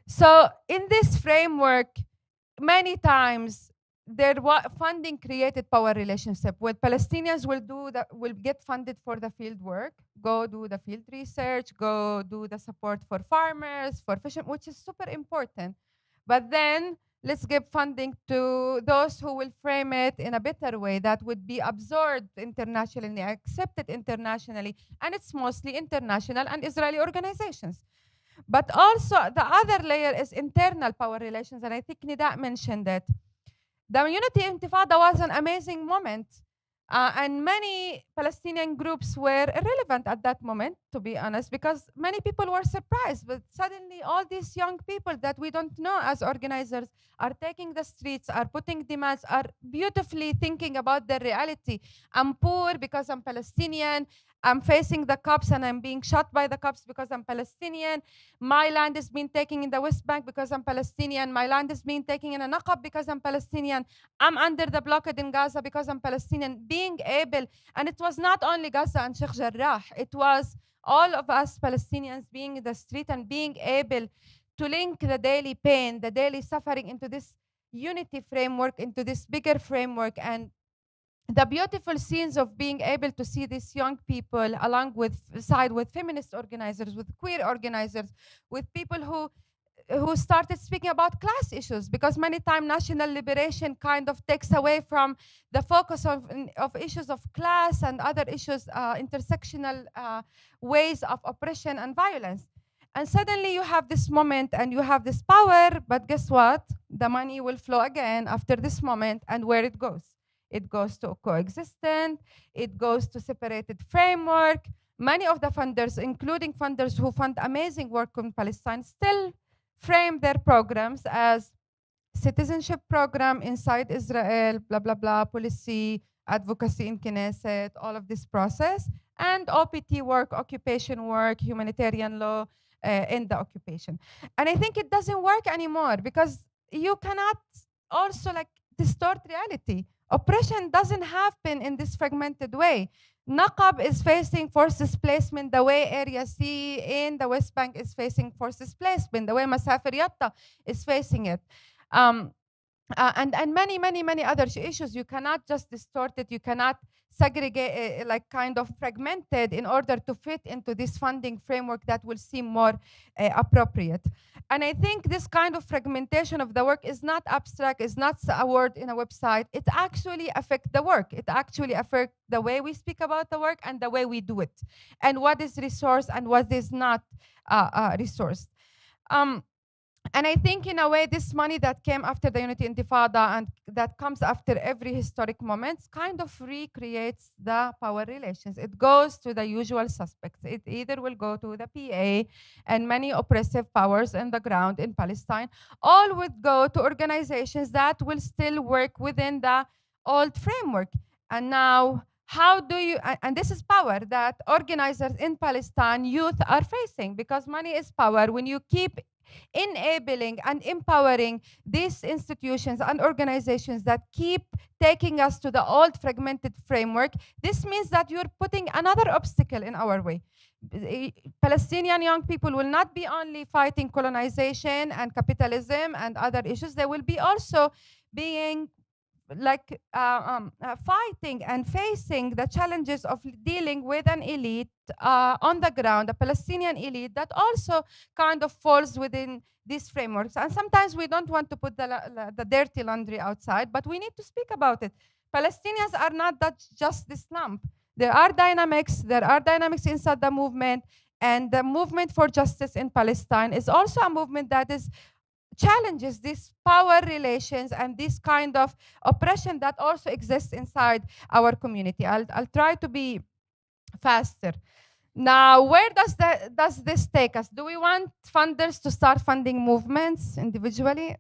So in this framework, many times, funding created power relationship where Palestinians will get funded for the field work, go do the field research, go do the support for farmers, for fishing, which is super important. But then Let's give funding to those who will frame it in a better way that would be absorbed internationally, accepted internationally, and it's mostly international and Israeli organizations. But also the other layer is internal power relations, and I think Nida mentioned it. The Unity Intifada was an amazing moment. And many Palestinian groups were irrelevant at that moment, to be honest, because many people were surprised. But suddenly, all these young people that we don't know as organizers are taking the streets, are putting demands, are beautifully thinking about their reality. I'm poor because I'm Palestinian. I'm facing the cops and I'm being shot by the cops because I'm Palestinian. My land is being taken in the West Bank because I'm Palestinian. My land is being taken in a Naqab because I'm Palestinian. I'm under the blockade in Gaza because I'm Palestinian. Being able, and it was not only Gaza and Sheikh Jarrah, it was all of us Palestinians being in the street and being able to link the daily pain, the daily suffering into this unity framework, into this bigger framework. And the beautiful scenes of being able to see these young people along with side with feminist organizers, with queer organizers, with people who started speaking about class issues, because many times national liberation kind of takes away from the focus of issues of class and other issues, intersectional ways of oppression and violence. And suddenly you have this moment and you have this power, but guess what? The money will flow again after this moment, and where it goes? It goes to coexistent, it goes to separated framework. Many of the funders, including funders who fund amazing work in Palestine, still frame their programs as citizenship program inside Israel, blah, blah, blah, policy, advocacy in Knesset, all of this process, and OPT work, occupation work, humanitarian law in the occupation. And I think it doesn't work anymore because you cannot also like distort reality. Oppression doesn't happen in this fragmented way. Naqab is facing forced displacement the way Area C in the West Bank is facing forced displacement, the way Masafir Yatta is facing it. And many other issues. You cannot just distort it. You cannot segregate, like kind of fragmented in order to fit into this funding framework that will seem more appropriate. And I think this kind of fragmentation of the work is not abstract, is not a word in a website. It actually affects the work. It actually affects the way we speak about the work and the way we do it, and what is resourced and what is not resourced. And I think in a way, this money that came after the Unity Intifada and that comes after every historic moment kind of recreates the power relations. It goes to the usual suspects. It either will go to the PA and many oppressive powers on the ground in Palestine, or would go to organizations that will still work within the old framework. And now, how do you, and this is power that organizers in Palestine, youth are facing, because money is power. When you keep enabling and empowering these institutions and organizations that keep taking us to the old fragmented framework, this means that you're putting another obstacle in our way. Palestinian young people will not be only fighting colonization and capitalism and other issues, they will be also being like fighting and facing the challenges of dealing with an elite on the ground, a Palestinian elite that also kind of falls within these frameworks. And sometimes we don't want to put the dirty laundry outside, but we need to speak about it. Palestinians are not that just this lump. There are dynamics inside the movement, and the movement for justice in Palestine is also a movement that is challenges these power relations and this kind of oppression that also exists inside our community. I'll try to be faster. Now, where does this take us? Do we want funders to start funding movements individually?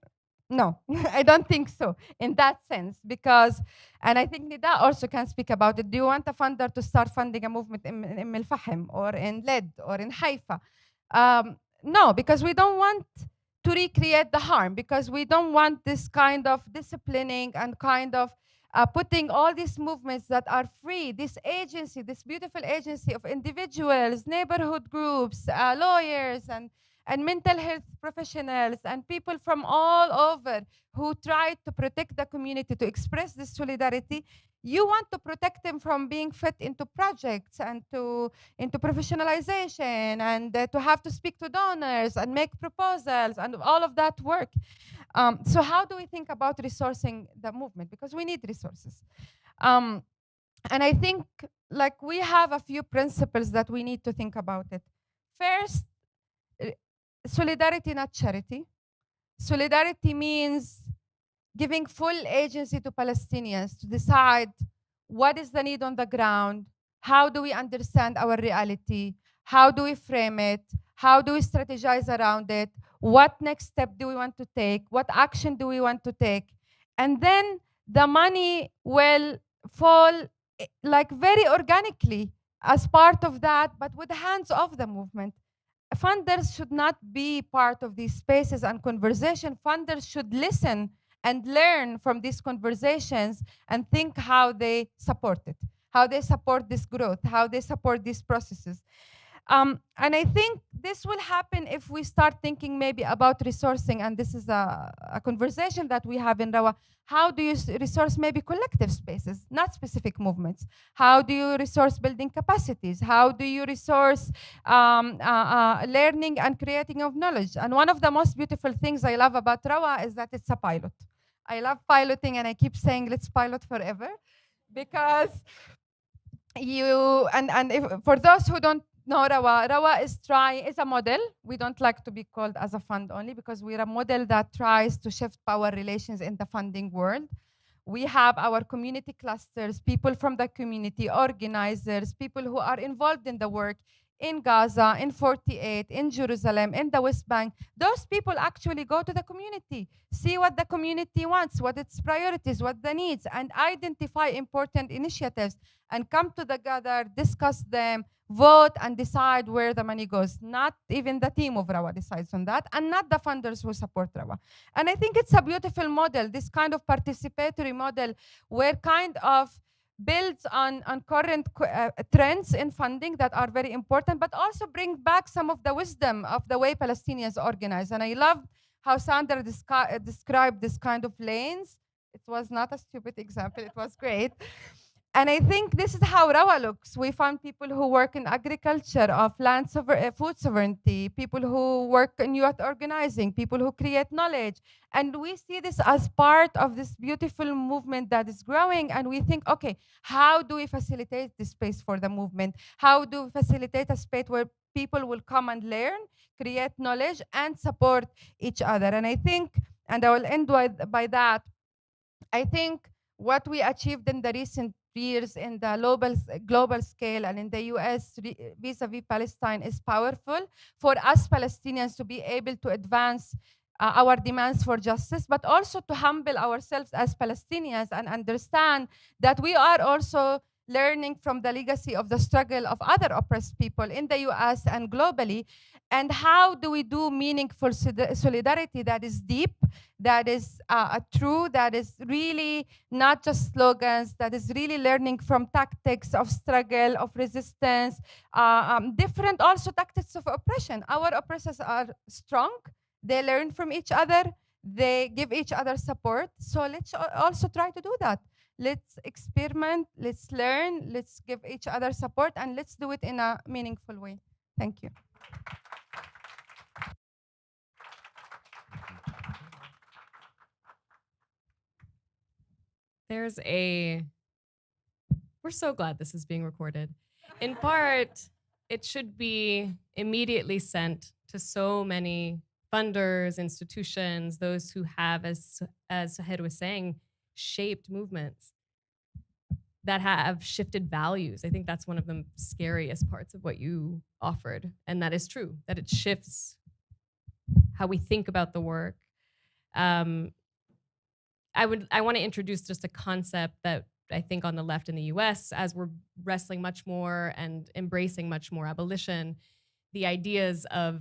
No, I don't think so in that sense, because, and I think Nida also can speak about it. Do you want a funder to start funding a movement in Al Fahim or in Led or in Haifa? No, because we don't want to recreate the harm, because we don't want this kind of disciplining and kind of putting all these movements that are free, this agency, this beautiful agency of individuals, neighborhood groups, lawyers, and mental health professionals, and people from all over who try to protect the community, to express this solidarity. You want to protect them from being fit into projects and into professionalization, and to have to speak to donors and make proposals and all of that work. So how do we think about resourcing the movement? Because we need resources. And I think like we have a few principles that we need to think about it. First, solidarity, not charity. Solidarity means giving full agency to Palestinians to decide what is the need on the ground, how do we understand our reality, how do we frame it, how do we strategize around it, what next step do we want to take, what action do we want to take, and then the money will fall like very organically as part of that, but with the hands of the movement. Funders should not be part of these spaces and conversation. Funders should listen and learn from these conversations and think how they support it, how they support this growth, how they support these processes. And I think this will happen if we start thinking maybe about resourcing, and this is a conversation that we have in Rawa. How do you resource maybe collective spaces, not specific movements? How do you resource building capacities? How do you resource learning and creating of knowledge? And one of the most beautiful things I love about Rawa is that it's a pilot. I love piloting, and I keep saying let's pilot forever, because for those who don't know Rawa is a model. We don't like to be called as a fund only, because we're a model that tries to shift power relations in the funding world. We have our community clusters, people from the community, organizers, people who are involved in the work in Gaza, in 48, in Jerusalem, in the West Bank. Those people actually go to the community, see what the community wants, what its priorities, what the needs, and identify important initiatives and come together, discuss them, vote, and decide where the money goes. Not even the team of Rawa decides on that, and not the funders who support Rawa. And I think it's a beautiful model, this kind of participatory model, where kind of builds on current trends in funding that are very important, but also bring back some of the wisdom of the way Palestinians organize. And I love how Sandra described this kind of lanes. It was not a stupid example, it was great. And I think this is how Rawa looks. We find people who work in agriculture, of food sovereignty, people who work in youth organizing, people who create knowledge. And we see this as part of this beautiful movement that is growing. And we think, okay, how do we facilitate this space for the movement? How do we facilitate a space where people will come and learn, create knowledge, and support each other? And I think, and I will end by that, I think what we achieved in the recent years in the global scale and in the US vis-a-vis Palestine is powerful for us Palestinians to be able to advance our demands for justice, but also to humble ourselves as Palestinians and understand that we are also learning from the legacy of the struggle of other oppressed people in the US and globally. And how do we do meaningful solidarity that is deep, that is true, that is really not just slogans, that is really learning from tactics of struggle, of resistance, different also tactics of oppression. Our oppressors are strong. They learn from each other. They give each other support. So let's also try to do that. Let's experiment, let's learn, let's give each other support, and let's do it in a meaningful way. Thank you. We're so glad this is being recorded. In part, it should be immediately sent to so many funders, institutions, those who have, as Sahed was saying, shaped movements that have shifted values. I think that's one of the scariest parts of what you offered. And that is true, that it shifts how we think about the work. I want to introduce just a concept that I think on the left in the US, as we're wrestling much more and embracing much more abolition, the ideas of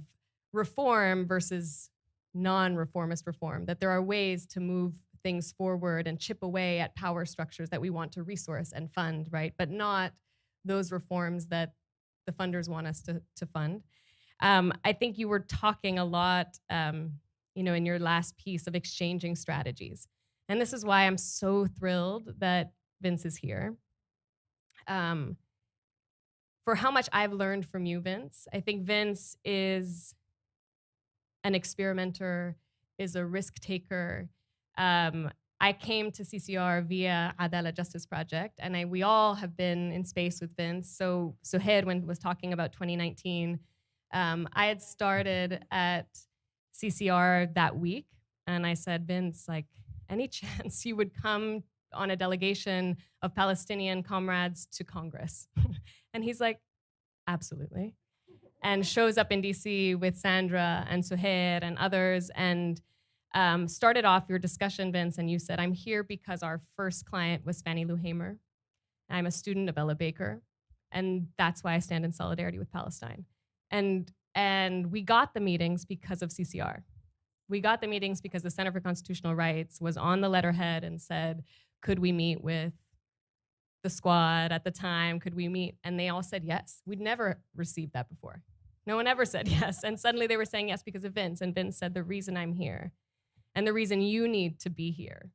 reform versus non-reformist reform, that there are ways to move things forward and chip away at power structures that we want to resource and fund, right? But not those reforms that the funders want us to fund. I think you were talking a lot, in your last piece of exchanging strategies. And this is why I'm so thrilled that Vince is here. For how much I've learned from you, Vince, I think Vince is an experimenter, is a risk taker. I came to CCR via Adala Justice Project, and we all have been in space with Vince. So Suhair, when was talking about 2019, I had started at CCR that week, and I said, Vince, like, any chance you would come on a delegation of Palestinian comrades to Congress? And he's like, absolutely. And shows up in DC with Sandra and Suhair and others, and started off your discussion, Vince, and you said, I'm here because our first client was Fannie Lou Hamer. I'm a student of Ella Baker, and that's why I stand in solidarity with Palestine. And we got the meetings because of CCR. We got the meetings because the Center for Constitutional Rights was on the letterhead and said, could we meet with the squad at the time? Could we meet? And they all said yes. We'd never received that before. No one ever said yes. And suddenly they were saying yes because of Vince. And Vince said, the reason I'm here and the reason you need to be here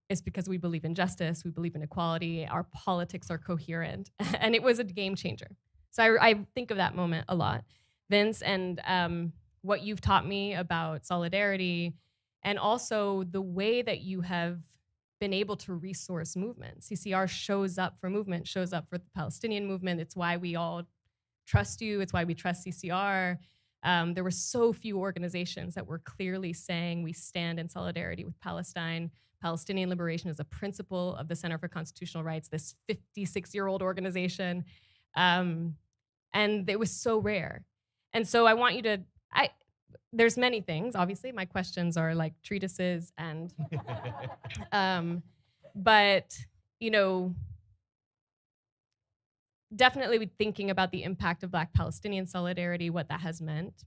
is because we believe in justice, we believe in equality, our politics are coherent. And it was a game changer. So I think of that moment a lot. Vince, and what you've taught me about solidarity, and also the way that you have been able to resource movement. CCR shows up for movement, shows up for the Palestinian movement. It's why we all trust you. It's why we trust CCR. There were so few organizations that were clearly saying we stand in solidarity with Palestine. Palestinian liberation is a principle of the Center for Constitutional Rights, this 56-year-old organization. And it was so rare. And so I want you to, there's many things, obviously. My questions are like treatises and, but, you know, definitely thinking about the impact of Black Palestinian solidarity, what that has meant.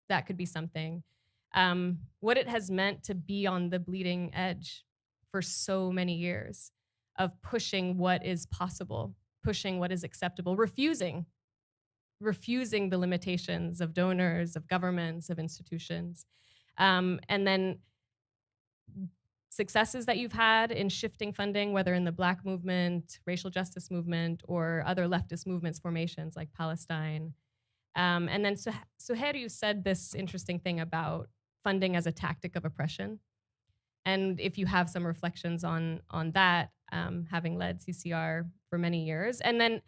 That could be something. What it has meant to be on the bleeding edge for so many years of pushing what is possible, pushing what is acceptable, refusing the limitations of donors, of governments, of institutions. And then successes that you've had in shifting funding, whether in the Black movement, racial justice movement, or other leftist movements formations like Palestine. And then Suhair, you said this interesting thing about funding as a tactic of oppression. And if you have some reflections on that, having led CCR for many years. And then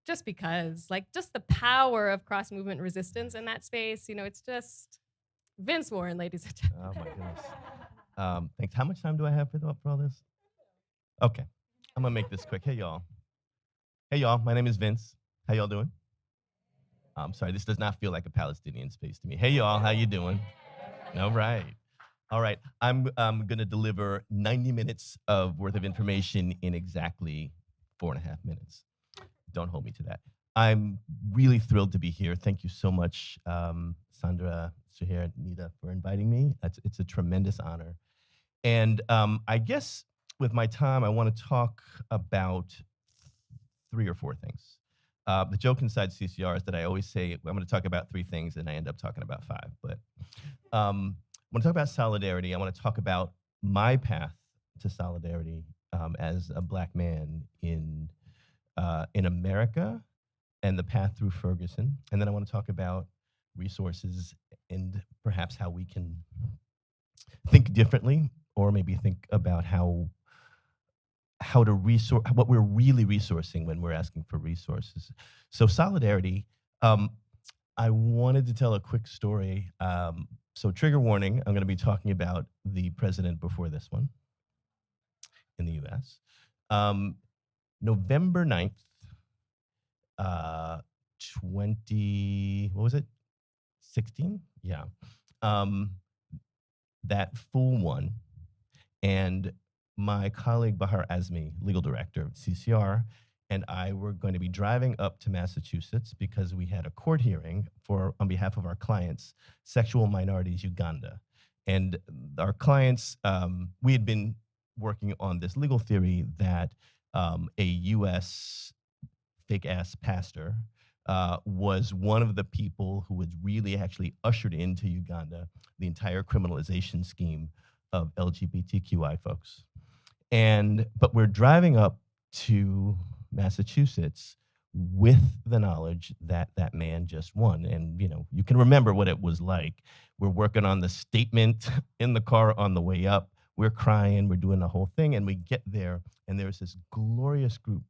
just because, like, just the power of cross-movement resistance in that space, you know, it's just Vince Warren, ladies and gentlemen. Oh my goodness. Thanks. How much time do I have for all this? Okay, I'm gonna make this quick. Hey y'all. Hey y'all, my name is Vince. How y'all doing? I'm sorry, this does not feel like a Palestinian space to me. Hey y'all, how you doing? All right. All right, I'm gonna deliver 90 minutes of worth of information in exactly 4.5 minutes. Don't hold me to that. I'm really thrilled to be here. Thank you so much, Sandra, Suhair, Nida, for inviting me. It's a tremendous honor. And I guess with my time, I want to talk about 3 or 4 things. The joke inside CCR is that I always say, I'm going to talk about 3 things, and I end up talking about 5. But I want to talk about solidarity. I want to talk about my path to solidarity as a Black man in America and the path through Ferguson. And then I want to talk about resources and perhaps how we can think differently, or maybe think about how to resource, what we're really resourcing when we're asking for resources. So solidarity, I wanted to tell a quick story. So trigger warning, I'm gonna be talking about the president before this one in the US. November 9th, 16? Yeah. That fool won. And my colleague Bahar Azmi, legal director of CCR, and I were going to be driving up to Massachusetts because we had a court hearing on behalf of our clients, Sexual Minorities Uganda. And our clients, we had been working on this legal theory that a US fake-ass pastor was one of the people who was really actually ushered into Uganda the entire criminalization scheme of LGBTQI folks. But we're driving up to Massachusetts with the knowledge that that man just won. And, you know, you can remember what it was like. We're working on the statement in the car on the way up. We're crying, we're doing the whole thing, and we get there, and there's this glorious group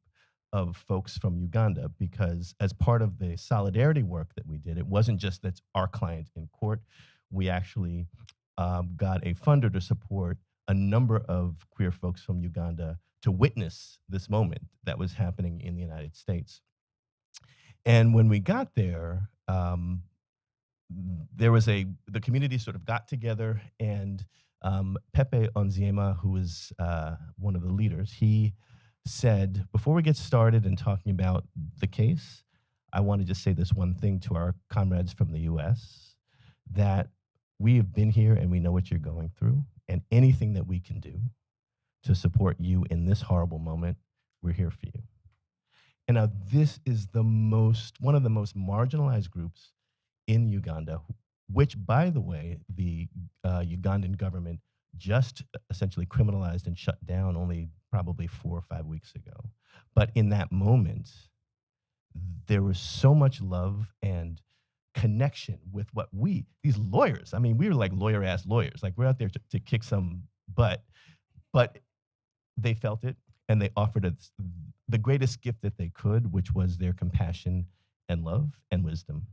of folks from Uganda, because as part of the solidarity work that we did, it wasn't just that's our client in court. We actually got a funder to support a number of queer folks from Uganda to witness this moment that was happening in the United States. And when we got there, there was the community sort of got together, and Pepe Onziema, who was one of the leaders, he said, before we get started in talking about the case, I want to just say this one thing to our comrades from the US, that we have been here and we know what you're going through, and anything that we can do to support you in this horrible moment, we're here for you. And now this is one of the most marginalized groups in Uganda, which, by the way, the Ugandan government just essentially criminalized and shut down only probably 4 or 5 weeks ago. But in that moment, there was so much love and connection with what these lawyers, I mean, we were like lawyer-ass lawyers, like we're out there to kick some butt, but they felt it, and they offered us the greatest gift that they could, which was their compassion and love and wisdom.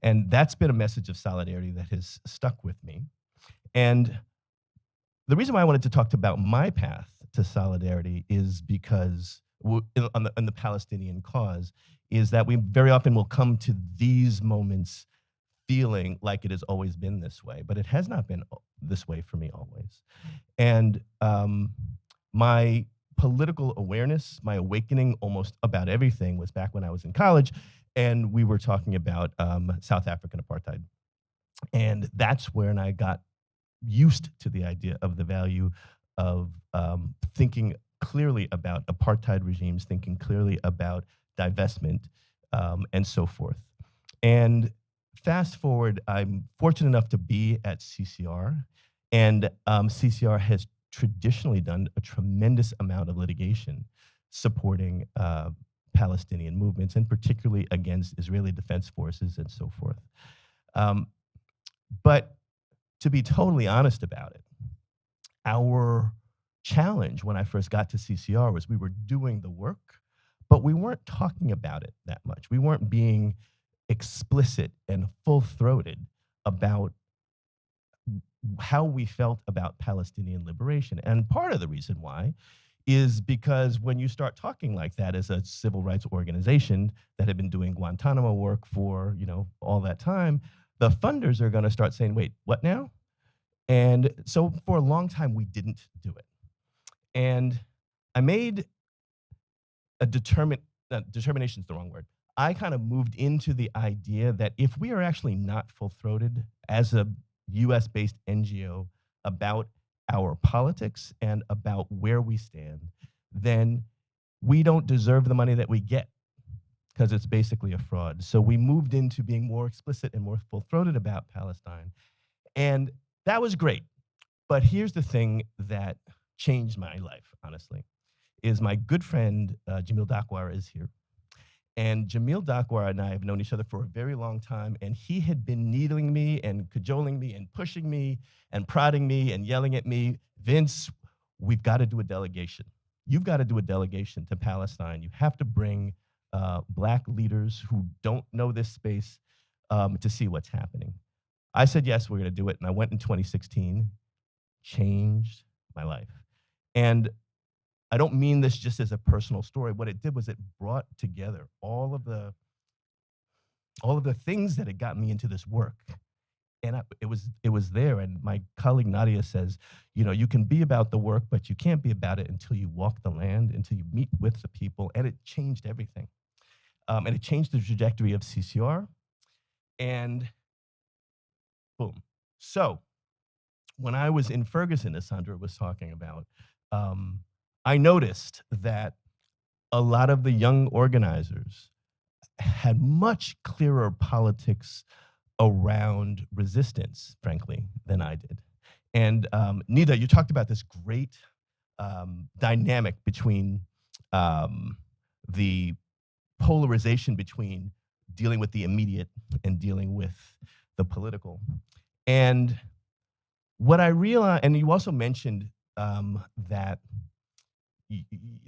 And that's been a message of solidarity that has stuck with me. And the reason why I wanted to talk about my path to solidarity is because on the Palestinian cause is that we very often will come to these moments feeling like it has always been this way, but it has not been this way for me always. And my political awareness, my awakening almost about everything was back when I was in college, and we were talking about South African apartheid. And that's when I got used to the idea of the value of thinking clearly about apartheid regimes, thinking clearly about divestment, and so forth. And fast forward, I'm fortunate enough to be at CCR, and CCR has traditionally done a tremendous amount of litigation supporting Palestinian movements, and particularly against Israeli Defense Forces and so forth. But to be totally honest about it, our challenge when I first got to CCR was we were doing the work, but we weren't talking about it that much. We weren't being explicit and full-throated about how we felt about Palestinian liberation. And part of the reason why is because when you start talking like that as a civil rights organization that had been doing Guantanamo work for, you know, all that time, the funders are going to start saying, wait, what now? And so for a long time, we didn't do it. And I made a determination is the wrong word. I kind of moved into the idea that if we are actually not full-throated as a US-based NGO about our politics and about where we stand, then we don't deserve the money that we get, because it's basically a fraud. So we moved into being more explicit and more full-throated about Palestine. And that was great. But here's the thing that changed my life, honestly, is my good friend, Jamil Dakwar, is here. And Jamil Dakwar and I have known each other for a very long time, and he had been needling me and cajoling me and pushing me and prodding me and yelling at me, Vince, we've got to do a delegation. You've got to do a delegation to Palestine. You have to bring Black leaders who don't know this space to see what's happening. I said, yes, we're going to do it. And I went in 2016, changed my life. And I don't mean this just as a personal story. What it did was it brought together all of the things that had gotten me into this work. And it was there. And my colleague Nadia says, you know, you can be about the work, but you can't be about it until you walk the land, until you meet with the people. And it changed everything. And it changed the trajectory of CCR. And boom. So when I was in Ferguson, as Sandra was talking about, I noticed that a lot of the young organizers had much clearer politics around resistance, frankly, than I did. And Nida, you talked about this great dynamic between the polarization between dealing with the immediate and dealing with the political. And what I realized, and you also mentioned that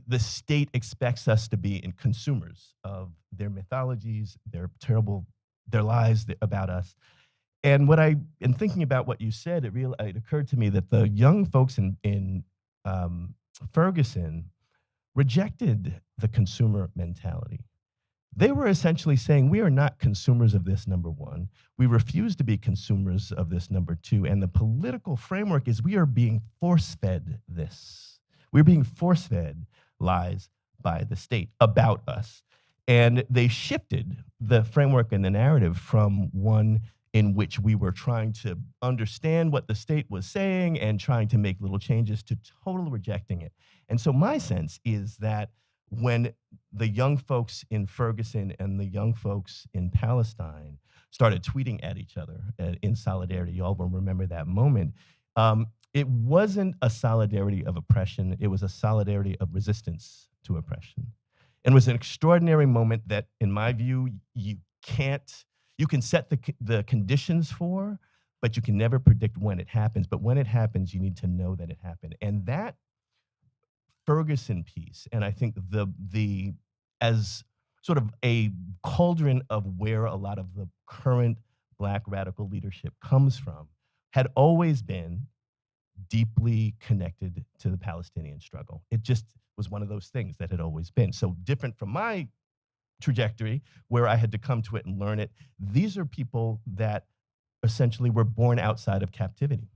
the state expects us to be in consumers of their mythologies, their lies about us. And in thinking about what you said, it occurred to me that the young folks in Ferguson rejected the consumer mentality. They were essentially saying, we are not consumers of this, number one. We refuse to be consumers of this, number two. And the political framework is we are being force-fed this. We're being force-fed lies by the state about us. And they shifted the framework and the narrative from one in which we were trying to understand what the state was saying and trying to make little changes to total rejecting it. And so my sense is that when the young folks in Ferguson and the young folks in Palestine started tweeting at each other in solidarity, you all will remember that moment, it wasn't a solidarity of oppression, it was a solidarity of resistance to oppression. And it was an extraordinary moment that, in my view, you can set the conditions for, but you can never predict when it happens. But when it happens, you need to know that it happened. And that Ferguson piece, and I think as sort of a cauldron of where a lot of the current Black radical leadership comes from, had always been deeply connected to the Palestinian struggle. It just was one of those things that had always been. So different from my trajectory, where I had to come to it and learn it. These are people that essentially were born outside of captivity.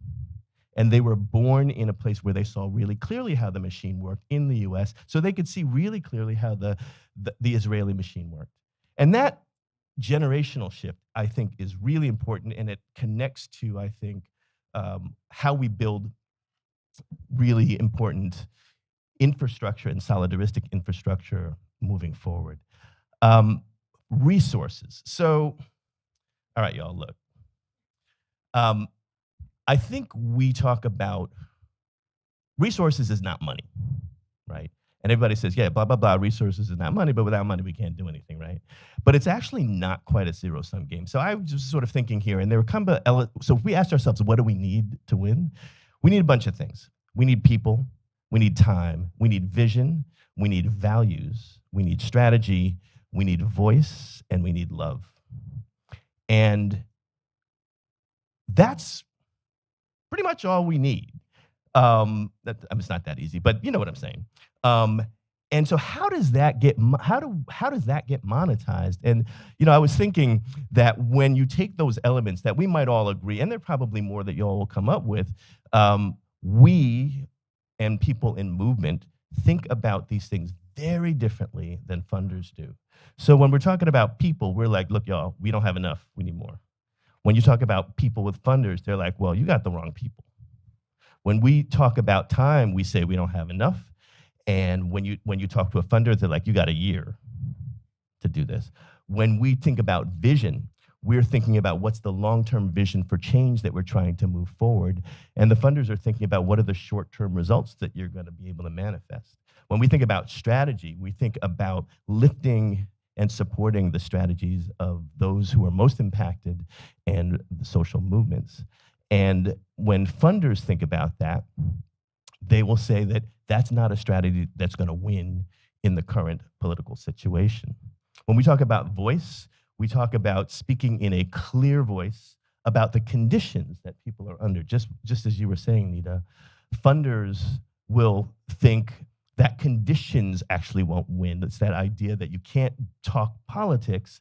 And they were born in a place where they saw really clearly how the machine worked in the US, so they could see really clearly how the Israeli machine worked. And that generational shift, I think, is really important, and it connects to, I think, how we build really important infrastructure and solidaristic infrastructure moving forward. Resources. So, all right, y'all, look. I think we talk about resources is not money, right? And everybody says, yeah, blah, blah, blah, resources is not money, but without money, we can't do anything, right? But it's actually not quite a zero-sum game. So I was just sort of thinking here, and so if we asked ourselves, what do we need to win? We need a bunch of things. We need people, we need time, we need vision, we need values, we need strategy, we need voice, and we need love. And that's pretty much all we need. It's not that easy, but you know what I'm saying. And so how does that get monetized? And I was thinking that when you take those elements that we might all agree, and there are probably more that you all will come up with, we and people in movement think about these things very differently than funders do. So when we're talking about people, we're like, look, y'all, we don't have enough, we need more. When you talk about people with funders, they're like, well, you got the wrong people. When we talk about time, we say we don't have enough. And when you talk to a funder, they're like, you got a year to do this. When we think about vision, we're thinking about what's the long-term vision for change that we're trying to move forward. And the funders are thinking about what are the short-term results that you're going to be able to manifest. When we think about strategy, we think about lifting and supporting the strategies of those who are most impacted and the social movements. And when funders think about that, they will say that that's not a strategy that's going to win in the current political situation. When we talk about voice, we talk about speaking in a clear voice about the conditions that people are under. Just as you were saying, Nita, funders will think that conditions actually won't win. It's that idea that you can't talk politics,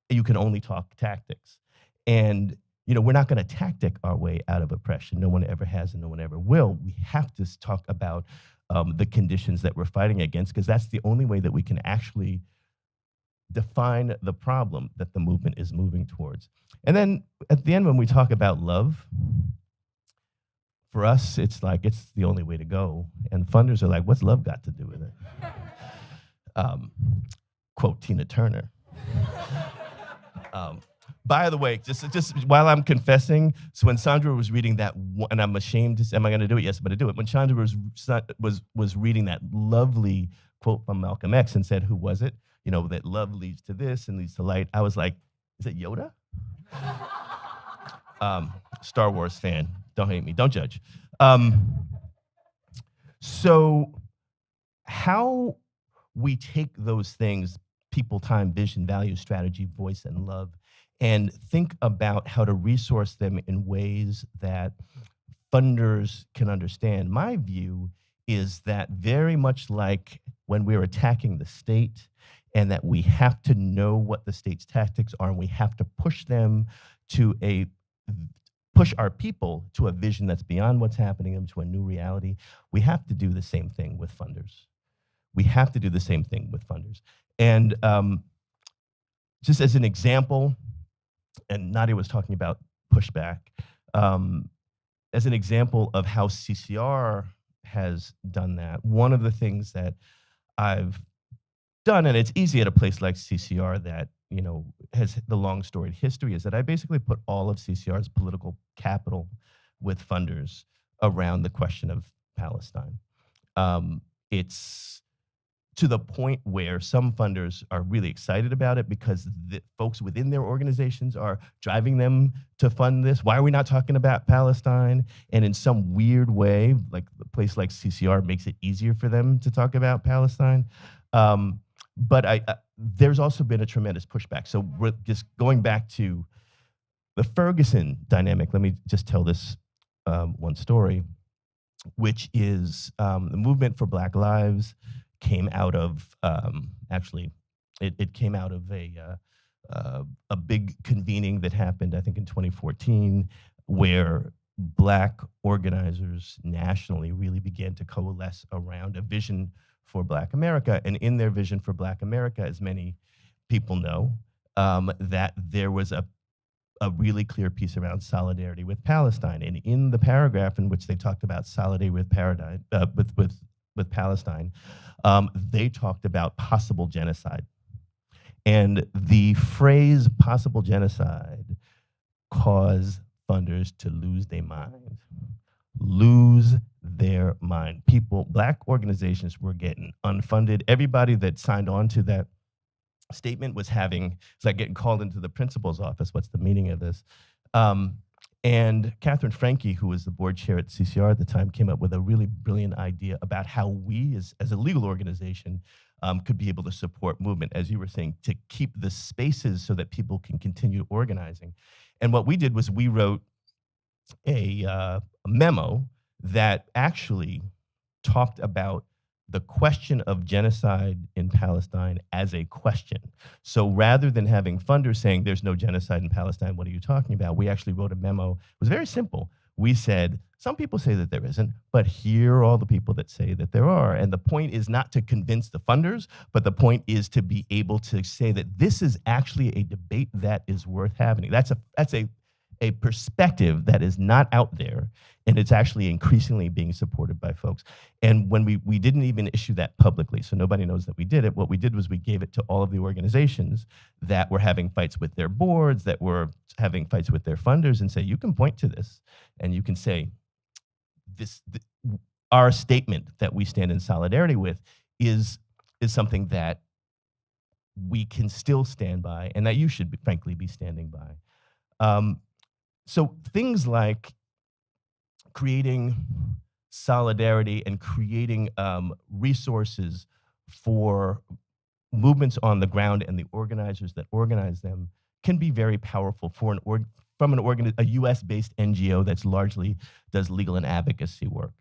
you can only talk tactics. And we're not going to tactic our way out of oppression. No one ever has and no one ever will. We have to talk about the conditions that we're fighting against, because that's the only way that we can actually define the problem that the movement is moving towards. And then at the end, when we talk about love, for us, it's like it's the only way to go. And funders are like, what's love got to do with it? Quote Tina Turner. By the way, just while I'm confessing, so when Sandra was reading that, and I'm ashamed to say, am I going to do it? Yes, I'm going to do it. When Sandra was reading that lovely quote from Malcolm X and said, who was it? you know, that love leads to this and leads to light. I was like, is it Yoda? Star Wars fan, don't hate me, don't judge. So how we take those things, people, time, vision, value, strategy, voice, and love, and think about how to resource them in ways that funders can understand. My view is that very much like when we're attacking the state, and that we have to know what the state's tactics are, and we have to push them to push our people to a vision that's beyond what's happening and to a new reality. We have to do the same thing with funders. We have to do the same thing with funders. And just as an example, and Nadia was talking about pushback, as an example of how CCR has done that, one of the things that I've done, and it's easy at a place like CCR that, you know, has the long storied history, is that I basically put all of CCR's political capital with funders around the question of Palestine. It's to the point where some funders are really excited about it because the folks within their organizations are driving them to fund this. Why are we not talking about Palestine? And in some weird way, like a place like CCR makes it easier for them to talk about Palestine. But there's also been a tremendous pushback. So we're just going back to the Ferguson dynamic. Let me just tell this one story, which is the movement for Black Lives came out of, actually, it came out of a big convening that happened, I think, in 2014, where Black organizers nationally really began to coalesce around a vision for Black America. And in their vision for Black America, as many people know, that there was a really clear piece around solidarity with Palestine. And in the paragraph in which they talked about solidarity with Palestine, they talked about possible genocide. And the phrase possible genocide caused funders to lose their mind. Lose their mind. People, Black organizations were getting unfunded. Everybody that signed on to that statement was having, it's like getting called into the principal's office. What's the meaning of this? And Catherine Franke, who was the board chair at CCR at the time, came up with a really brilliant idea about how we, as a legal organization, could be able to support movement, as you were saying, to keep the spaces so that people can continue organizing. And what we did was we wrote a memo that actually talked about the question of genocide in Palestine as a question. So rather than having funders saying there's no genocide in Palestine, what are you talking about? We actually wrote a memo. It was very simple. We said, some people say that there isn't, but here are all the people that say that there are. And the point is not to convince the funders, but the point is to be able to say that this is actually a debate that is worth having. That's a perspective that is not out there, and it's actually increasingly being supported by folks. And when we didn't even issue that publicly, so nobody knows that we did it, what we did was we gave it to all of the organizations that were having fights with their boards, that were having fights with their funders, and say, you can point to this, and you can say, our statement that we stand in solidarity with is something that we can still stand by, and that you should frankly be standing by. So things like creating solidarity and creating resources for movements on the ground and the organizers that organize them can be very powerful for a US-based NGO that's largely does legal and advocacy work.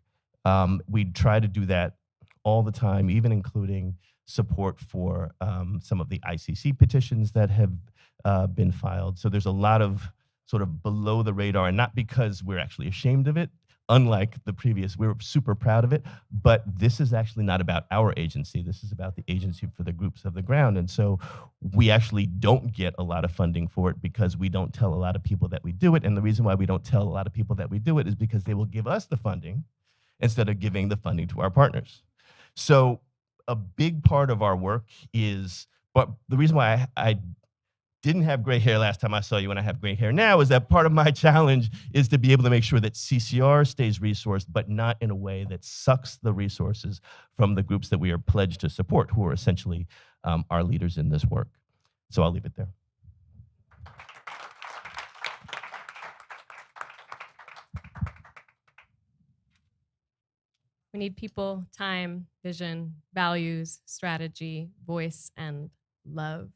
We try to do that all the time, even including support for some of the ICC petitions that have been filed. So there's a lot of sort of below the radar, and not because we're actually ashamed of it, unlike the previous, we're super proud of it, but this is actually not about our agency. This is about the agency for the groups of the ground. And so we actually don't get a lot of funding for it because we don't tell a lot of people that we do it. And the reason why we don't tell a lot of people that we do it is because they will give us the funding instead of giving the funding to our partners. So a big part of our work is, but the reason why I didn't have gray hair last time I saw you and I have gray hair now, is that part of my challenge is to be able to make sure that CCR stays resourced, but not in a way that sucks the resources from the groups that we are pledged to support, who are essentially our leaders in this work. So I'll leave it there. We need people, time, vision, values, strategy, voice, and love.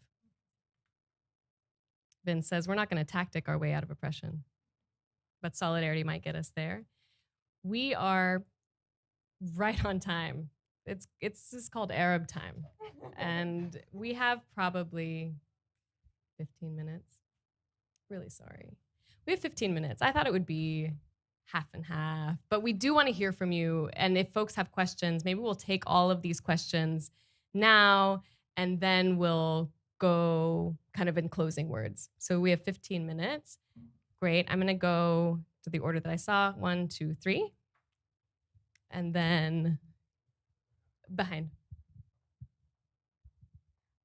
Vince says we're not going to tactic our way out of oppression, but solidarity might get us there. We are right on time. It's just called Arab time. And we have probably 15 minutes. Really sorry. We have 15 minutes. I thought it would be half and half, but we do want to hear from you. And if folks have questions, maybe we'll take all of these questions now, and then we'll go kind of in closing words. So we have 15 minutes. Great. I'm going to go to the order that I saw. 1, 2, 3. And then behind.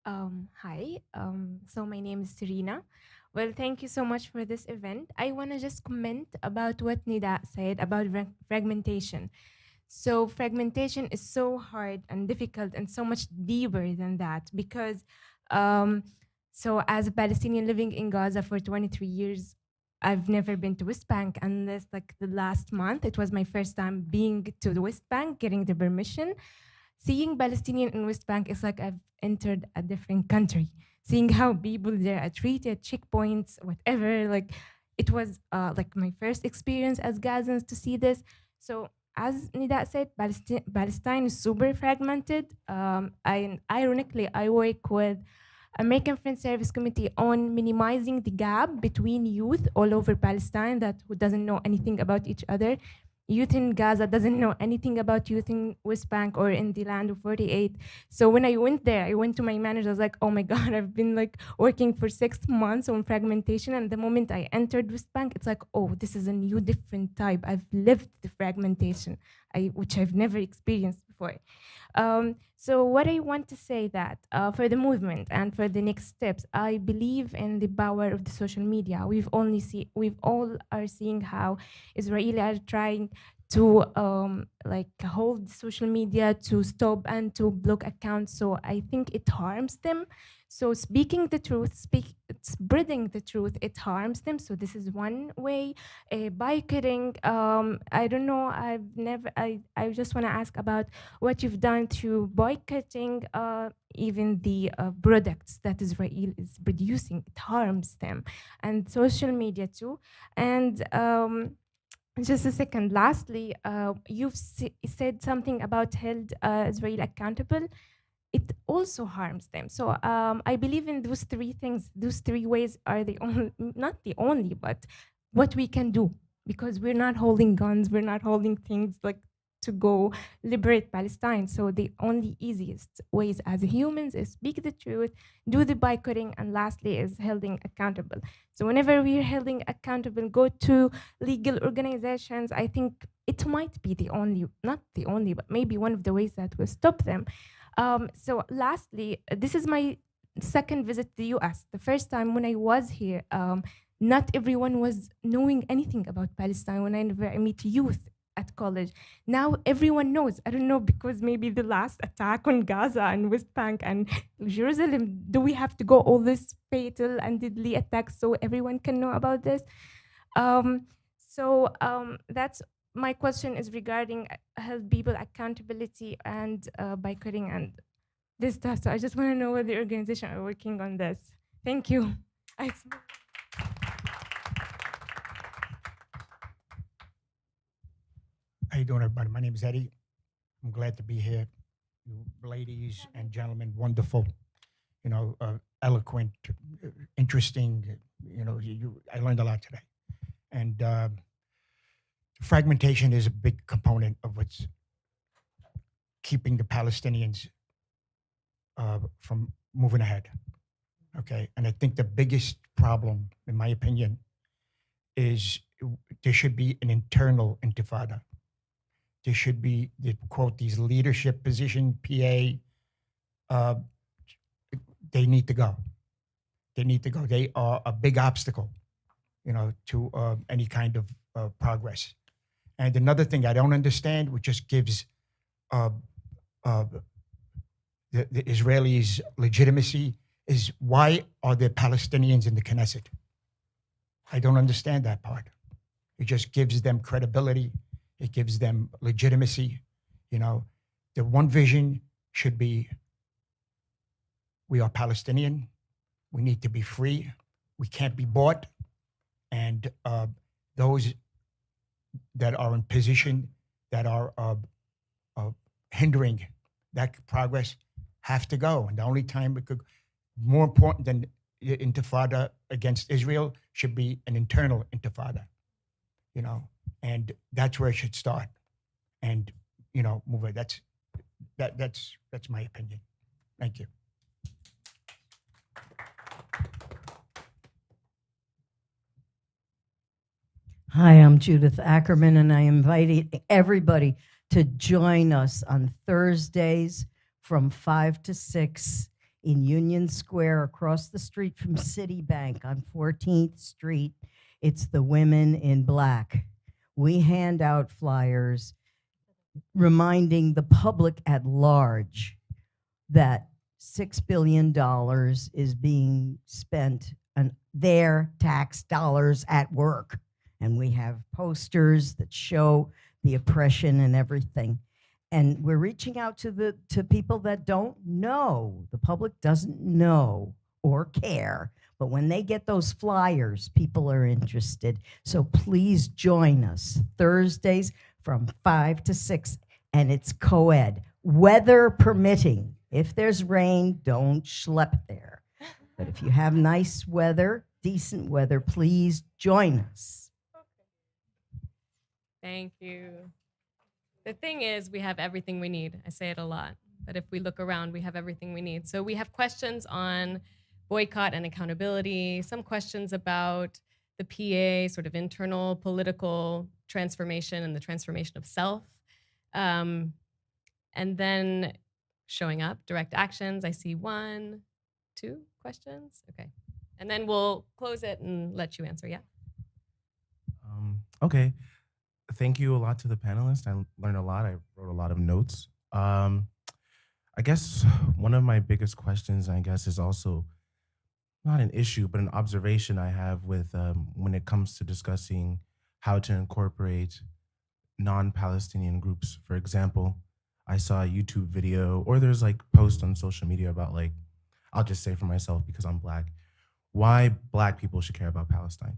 Hi, so my name is Serena. Well, thank you so much for this event. I want to just comment about what Nida said about fragmentation. So fragmentation is so hard and difficult and so much deeper than that because, so as a Palestinian living in Gaza for 23 years, I've never been to West Bank unless like the last month. It was my first time being to the West Bank, getting the permission. Seeing Palestinian in West Bank is like I've entered a different country. Seeing how people there are treated, checkpoints, whatever, like it was like my first experience as Gazans to see this. So as Nida said, Palestine is super fragmented. Ironically, I work with American Friends Service Committee on minimizing the gap between youth all over Palestine who doesn't know anything about each other. Youth in Gaza doesn't know anything about youth in West Bank or in the land of 48. So when I went there, I went to my manager, I was like, oh my God, I've been like working for 6 months on fragmentation. And the moment I entered West Bank, it's like, oh, this is a new different type. I've lived the fragmentation, which I've never experienced before. So what I want to say that for the movement and for the next steps, I believe in the power of the social media. We've all are seeing how Israelis are trying to like hold social media to stop and to block accounts. So I think it harms them. So speaking the truth, spreading the truth, it harms them. So this is one way. Boycotting, I don't know, I just want to ask about what you've done to boycotting even the products that Israel is producing. It harms them. And social media too. And just a second, lastly, you've said something about held Israel accountable. It also harms them. So I believe in those 3 things. Those 3 ways are the only, not the only, but what we can do, because we're not holding guns, we're not holding things like to go liberate Palestine. So the only easiest ways as humans is speak the truth, do the boycotting, and lastly is holding accountable. So whenever we're holding accountable, go to legal organizations. I think it might be the only, not the only, but maybe one of the ways that will stop them. So lastly, this is my 2nd visit to the US. The first time when I was here, not everyone was knowing anything about Palestine. Whenever I meet youth at college, now everyone knows. I don't know, because maybe the last attack on Gaza and West Bank and Jerusalem, do we have to go all this fatal and deadly attacks so everyone can know about this? That's my question is regarding health people accountability and boycotting and this stuff. So I just want to know whether the organization are working on this. Thank you. How you doing, everybody? My name is Eddie. I'm glad to be here. You ladies and gentlemen, wonderful, eloquent, interesting. I learned a lot today. And fragmentation is a big component of what's keeping the Palestinians from moving ahead, okay? And I think the biggest problem, in my opinion, is there should be an internal intifada. There should be, quote, these leadership position, PA, they need to go. They need to go. They are a big obstacle, to any kind of progress. And another thing I don't understand, which just gives the Israelis legitimacy, is why are there Palestinians in the Knesset? I don't understand that part. It just gives them credibility. It gives them legitimacy. The one vision should be, we are Palestinian. We need to be free. We can't be bought. And those that are in position that are hindering that progress have to go. And the only time it could, more important than the intifada against Israel, should be an internal intifada, and that's where it should start. And move it. That's my opinion. Thank you. Hi, I'm Judith Ackerman, and I invite everybody to join us on Thursdays from 5 to 6 in Union Square across the street from Citibank on 14th Street. It's the Women in Black. We hand out flyers reminding the public at large that $6 billion is being spent on their tax dollars at work. And we have posters that show the oppression and everything. And we're reaching out to people that don't know. The public doesn't know or care. But when they get those flyers, people are interested. So please join us Thursdays from 5 to 6, and it's co-ed, weather permitting. If there's rain, don't schlep there. But if you have nice weather, decent weather, please join us. Thank you. The thing is, we have everything we need. I say it a lot, but if we look around, we have everything we need. So we have questions on boycott and accountability, some questions about the PA, sort of internal political transformation and the transformation of self. And then showing up, direct actions. I see 1, 2 questions. Okay. And then we'll close it and let you answer. Yeah. Okay. Thank you a lot to the panelists. I learned a lot. I wrote a lot of notes. I guess one of my biggest questions, I guess, is also not an issue, but an observation I have with when it comes to discussing how to incorporate non-Palestinian groups. For example, I saw a YouTube video, or there's like posts on social media about, like, I'll just say for myself because I'm Black, why Black people should care about Palestine.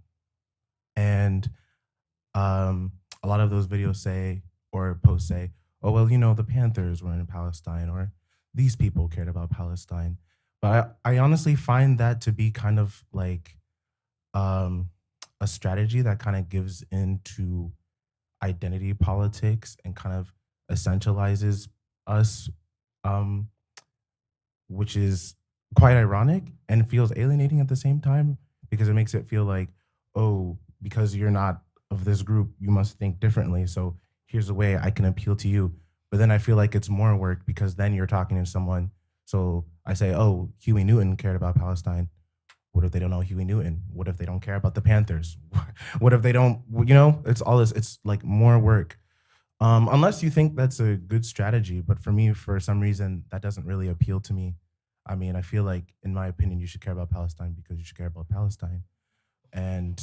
And a lot of those videos say, or posts say, oh, well, the Panthers were in Palestine, or these people cared about Palestine. But I honestly find that to be kind of like a strategy that kind of gives into identity politics and kind of essentializes us, which is quite ironic and feels alienating at the same time, because it makes it feel like, oh, because you're not of this group, you must think differently. So here's a way I can appeal to you. But then I feel like it's more work, because then you're talking to someone. So I say, oh, Huey Newton cared about Palestine. What if they don't know Huey Newton? What if they don't care about the Panthers? What if they don't, it's all this, it's like more work. Unless you think that's a good strategy. But for me, for some reason, that doesn't really appeal to me. I mean, I feel like, in my opinion, you should care about Palestine because you should care about Palestine. And,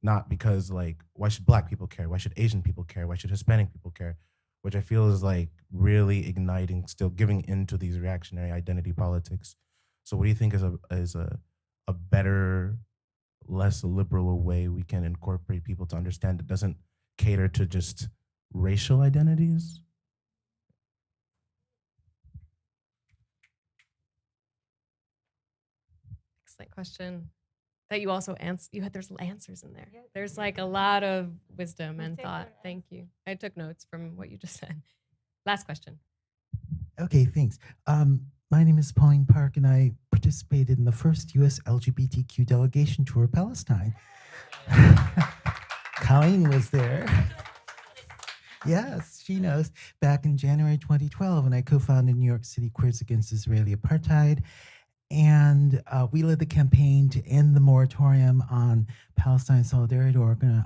not because, like, why should Black people care? Why should Asian people care? Why should Hispanic people care? Which I feel is like really igniting, still giving into these reactionary identity politics. So what do you think is a better, less liberal way we can incorporate people to understand it doesn't cater to just racial identities? Excellent question. That you also there's answers in there. There's like a lot of wisdom and thought. Thank you. I took notes from what you just said. Last question. Okay, thanks. My name is Pauline Park, and I participated in the first U.S. LGBTQ delegation tour of Palestine. Colleen was there. Yes, she knows. Back in January 2012, when I co-founded New York City Queers Against Israeli Apartheid. and we led the campaign to end the moratorium on Palestine solidarity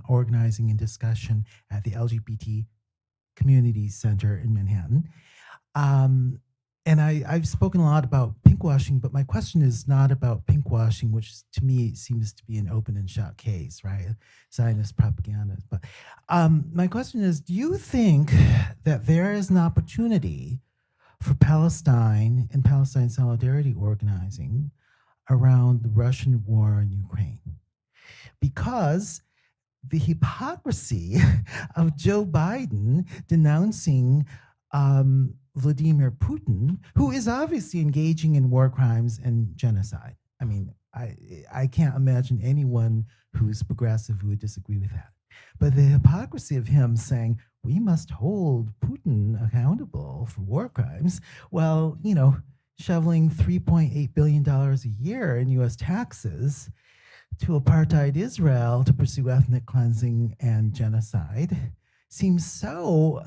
organizing and discussion at the LGBT Community Center in Manhattan. And I've spoken a lot about pinkwashing, but my question is not about pinkwashing, which to me seems to be an open and shut case, right? Zionist propaganda. But my question is, do you think that there is an opportunity for Palestine and Palestine solidarity organizing around the Russian war in Ukraine? Because the hypocrisy of Joe Biden denouncing Vladimir Putin, who is obviously engaging in war crimes and genocide. I mean, I can't imagine anyone who's progressive who would disagree with that. But the hypocrisy of him saying, we must hold Putin accountable for war crimes, while, you know, shoveling $3.8 billion a year in US taxes to apartheid Israel to pursue ethnic cleansing and genocide seems so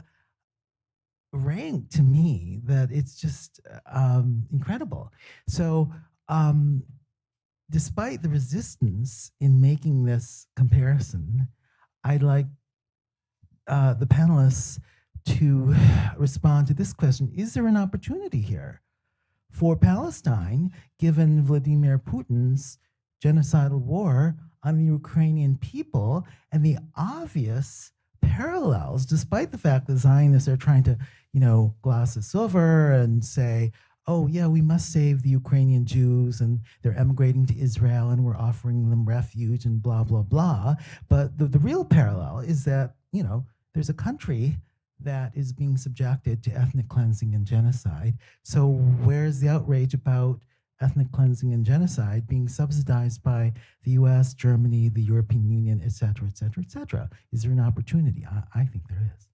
rank to me that it's just incredible. So despite the resistance in making this comparison, I'd like the panelists to respond to this question. Is there an opportunity here for Palestine, given Vladimir Putin's genocidal war on the Ukrainian people and the obvious parallels, despite the fact that Zionists are trying to, you know, gloss this over and say, oh yeah, we must save the Ukrainian Jews and they're emigrating to Israel and we're offering them refuge and blah, blah, blah. But the real parallel is that, you know, there's a country that is being subjected to ethnic cleansing and genocide. So where's the outrage about ethnic cleansing and genocide being subsidized by the US, Germany, the European Union, et cetera, et cetera, et cetera? Is there an opportunity? I think there is.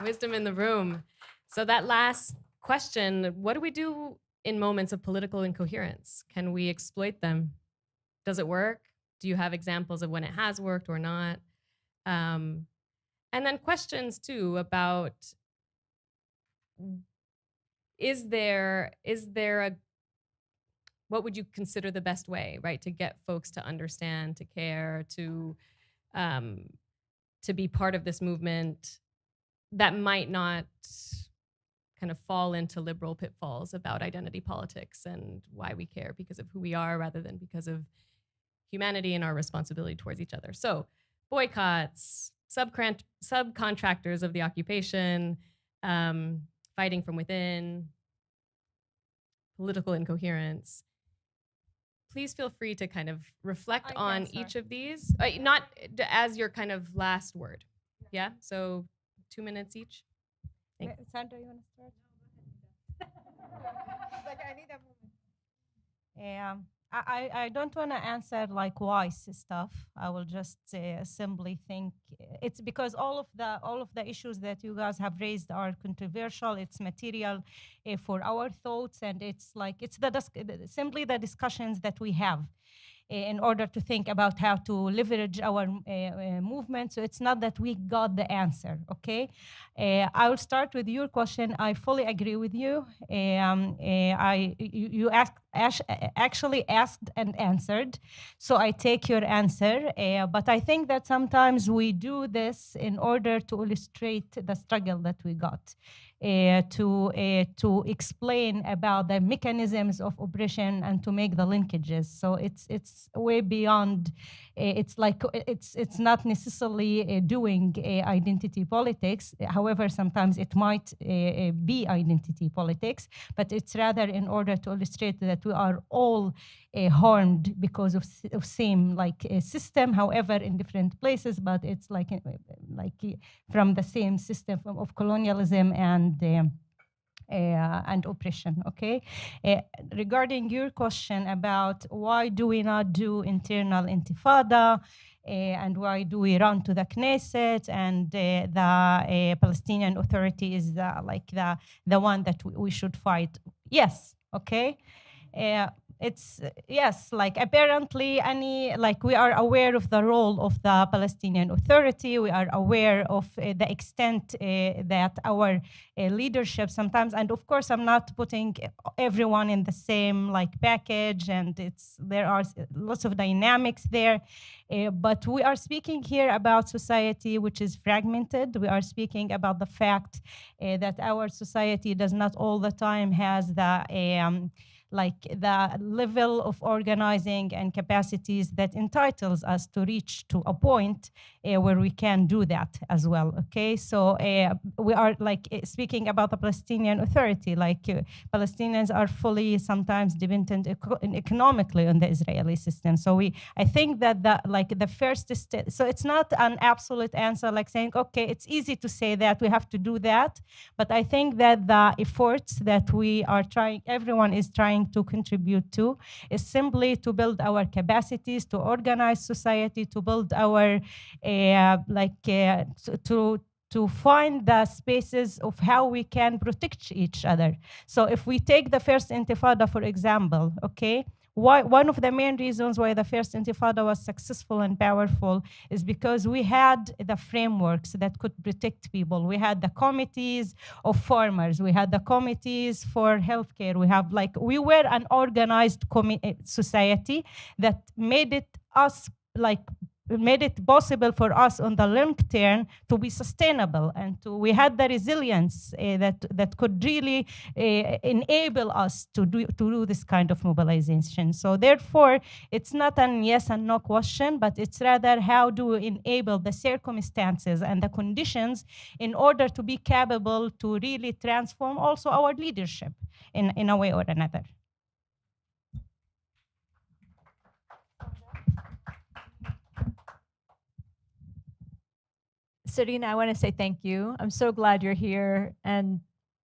Wisdom in the room. So that last question, what do we do in moments of political incoherence? Can we exploit them? Does it work? Do you have examples of when it has worked or not? And then questions too about, is there a, what would you consider the best way, right, to get folks to understand, to care, to be part of this movement that might not kind of fall into liberal pitfalls about identity politics and why we care because of who we are rather than because of humanity and our responsibility towards each other. So boycotts, subcontractors of the occupation, fighting from within, political incoherence. Please feel free to kind of reflect on each of these, not as your kind of last word. Yeah, so 2 minutes each. Sandra, you want to start? Like, I need a moment. Yeah. I don't want to answer like wise stuff. I will just simply think it's because all of the issues that you guys have raised are controversial. It's material for our thoughts, and it's like it's simply the discussions that we have in order to think about how to leverage our movement. So it's not that we got the answer, okay? I will start with your question. I fully agree with you. You actually asked and answered, so I take your answer. But I think that sometimes we do this in order to illustrate the struggle that we got. To explain about the mechanisms of oppression and to make the linkages. So it's way beyond. It's like it's not necessarily doing identity politics. However, sometimes it might be identity politics, but it's rather in order to illustrate that we are all harmed because of same like system. However, in different places, but it's like from the same system of colonialism and oppression, okay? Regarding your question about why do we not do internal intifada and why do we run to the Knesset and the Palestinian Authority is the one that we should fight. Yes, okay? it's yes, like apparently we are aware of the role of the Palestinian Authority. We are aware of the extent that our leadership sometimes, and of course, I'm not putting everyone in the same like package, and there are lots of dynamics there. But we are speaking here about society which is fragmented. We are speaking about the fact that our society does not all the time has the level of organizing and capacities that entitles us to reach to a point where we can do that as well. Okay, so we are speaking about the Palestinian Authority. Palestinians are fully sometimes dependent economically on the Israeli system. So I think that the first step. So it's not an absolute answer, like saying, okay, it's easy to say that we have to do that, but I think that the efforts that we are trying, everyone is trying to contribute to, is simply to build our capacities, to organize society, to build our to find the spaces of how we can protect each other. So if we take the first Intifada, for example, okay, one of the main reasons why the first Intifada was successful and powerful is because we had the frameworks that could protect people. We had the committees of farmers. We had the committees for healthcare. We were an organized society that made it possible for us on the long term to be sustainable, and we had the resilience that could really enable us to do this kind of mobilization. So therefore, it's not an yes and no question, but it's rather how do we enable the circumstances and the conditions in order to be capable to really transform also our leadership in a way or another. Serena, I want to say thank you. I'm so glad you're here. And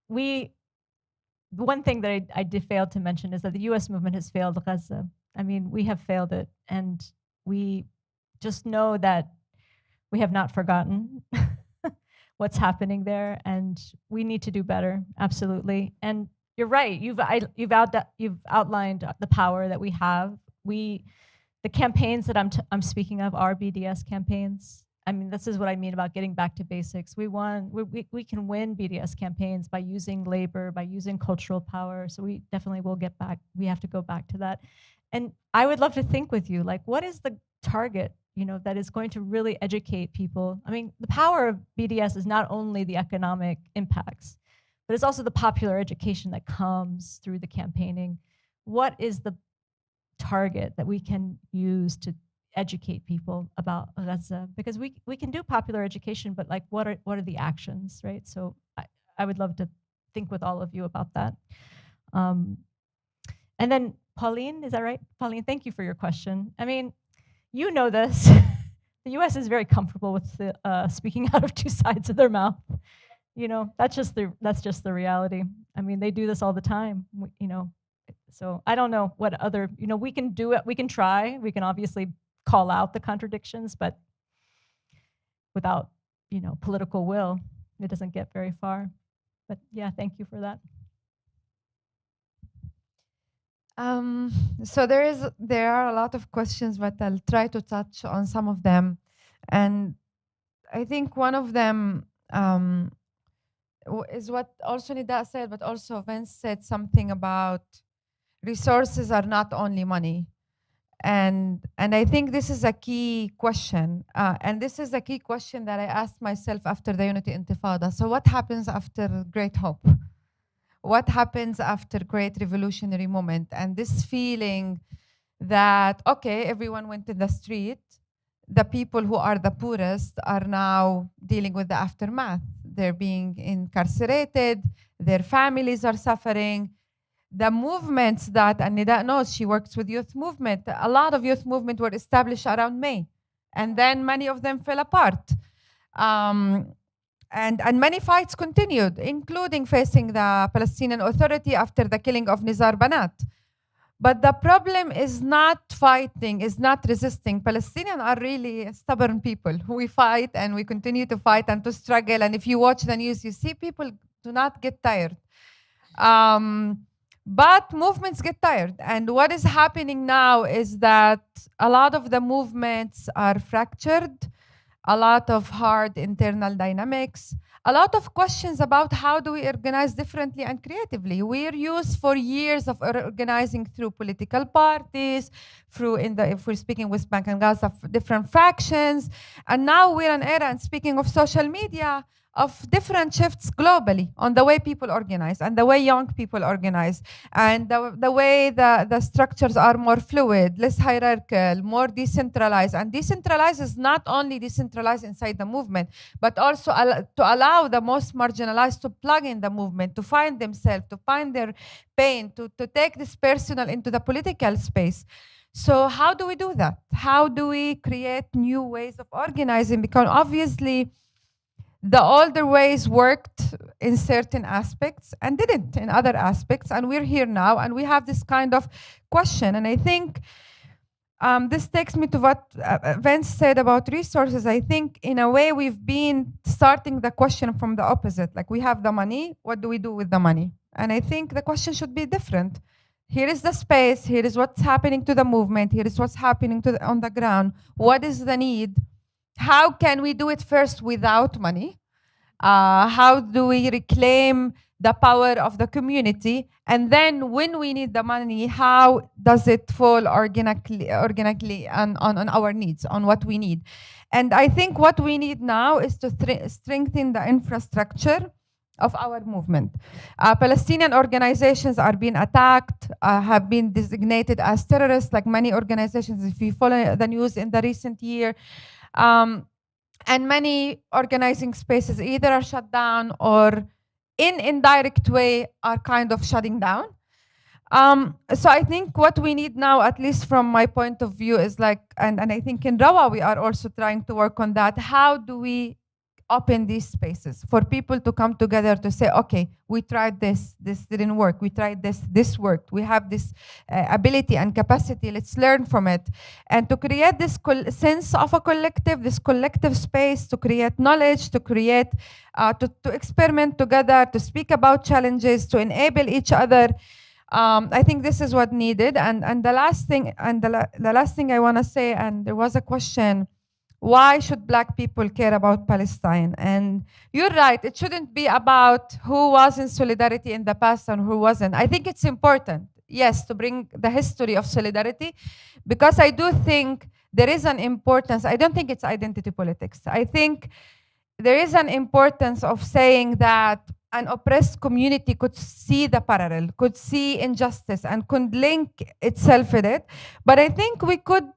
one thing that I did fail to mention is that the US movement has failed Gaza. I mean, we have failed it. And we just know that we have not forgotten what's happening there. And we need to do better, absolutely. And you're right, you've outlined the power that we have. The campaigns that I'm speaking of are BDS campaigns. I mean, this is what I mean about getting back to basics. We can win BDS campaigns by using labor, by using cultural power. So we definitely will get back. We have to go back to that. And I would love to think with you, like, what is the target, that is going to really educate people? I mean, the power of BDS is not only the economic impacts, but it's also the popular education that comes through the campaigning. What is the target that we can use to educate people about Gaza? Because we can do popular education, but what are the actions, right? So I would love to think with all of you about that. And then Pauline, is that right? Pauline, thank you for your question. I mean, you know this. The US is very comfortable with speaking out of two sides of their mouth. That's just the reality. I mean, they do this all the time, So I don't know what other, we can do it, we can try, we can obviously call out the contradictions, but without, political will, it doesn't get very far. But yeah, thank you for that. So there are a lot of questions, but I'll try to touch on some of them. And I think one of them is what also Nida said, but also Vince said something about resources are not only money. And I think this is a key question. And this is a key question that I asked myself after the Unity Intifada. So what happens after Great Hope? What happens after Great Revolutionary Moment? And this feeling that, okay, everyone went to the street. The people who are the poorest are now dealing with the aftermath. They're being incarcerated. Their families are suffering. The movements that, and Nida knows, she works with youth movement. A lot of youth movement were established around May. And then many of them fell apart. And many fights continued, including facing the Palestinian Authority after the killing of Nizar Banat. But the problem is not fighting, is not resisting. Palestinians are really stubborn people. We fight and we continue to fight and to struggle. And if you watch the news, you see people do not get tired. But movements get tired. And what is happening now is that a lot of the movements are fractured, a lot of hard internal dynamics, a lot of questions about how do we organize differently and creatively. We're used for years of organizing through political parties, if we're speaking West Bank and Gaza, different factions. And now we're in an era, and speaking of social media, of different shifts globally on the way people organize and the way young people organize and the way the structures are more fluid, less hierarchical, more decentralized. And decentralized is not only decentralized inside the movement, but also to allow the most marginalized to plug in the movement, to find themselves, to find their pain, to take this personal into the political space. So how do we do that? How do we create new ways of organizing? Because obviously, the older ways worked in certain aspects and didn't in other aspects. And we're here now, and we have this kind of question. And I think this takes me to what Vince said about resources. I think, in a way, we've been starting the question from the opposite. Like, we have the money. What do we do with the money? And I think the question should be different. Here is the space. Here is what's happening to the movement. Here is what's happening on the ground. What is the need? How can we do it first without money? How do we reclaim the power of the community? And then when we need the money, how does it fall organically on our needs, on what we need? And I think what we need now is to strengthen the infrastructure of our movement. Palestinian organizations are being attacked, have been designated as terrorists, like many organizations, if you follow the news in the recent year. And many organizing spaces either are shut down or in indirect way are kind of shutting down. So I think what we need now, at least from my point of view, is like, and I think in Rawa we are also trying to work on that. How do we open these spaces for people to come together to say, okay, we tried this didn't work, we tried this worked, we have this ability and capacity, let's learn from it. And to create this sense of a collective, this collective space, to create knowledge, to create, to experiment together, to speak about challenges, to enable each other. I think this is what needed. And the last thing, the last thing I want to say, and there was a question, why should Black people care about Palestine? And you're right, it shouldn't be about who was in solidarity in the past and who wasn't. I think it's important, yes, to bring the history of solidarity, because I do think there is an importance. I don't think it's identity politics. I think there is an importance of saying that an oppressed community could see the parallel, could see injustice, and could link itself with it. But I think we could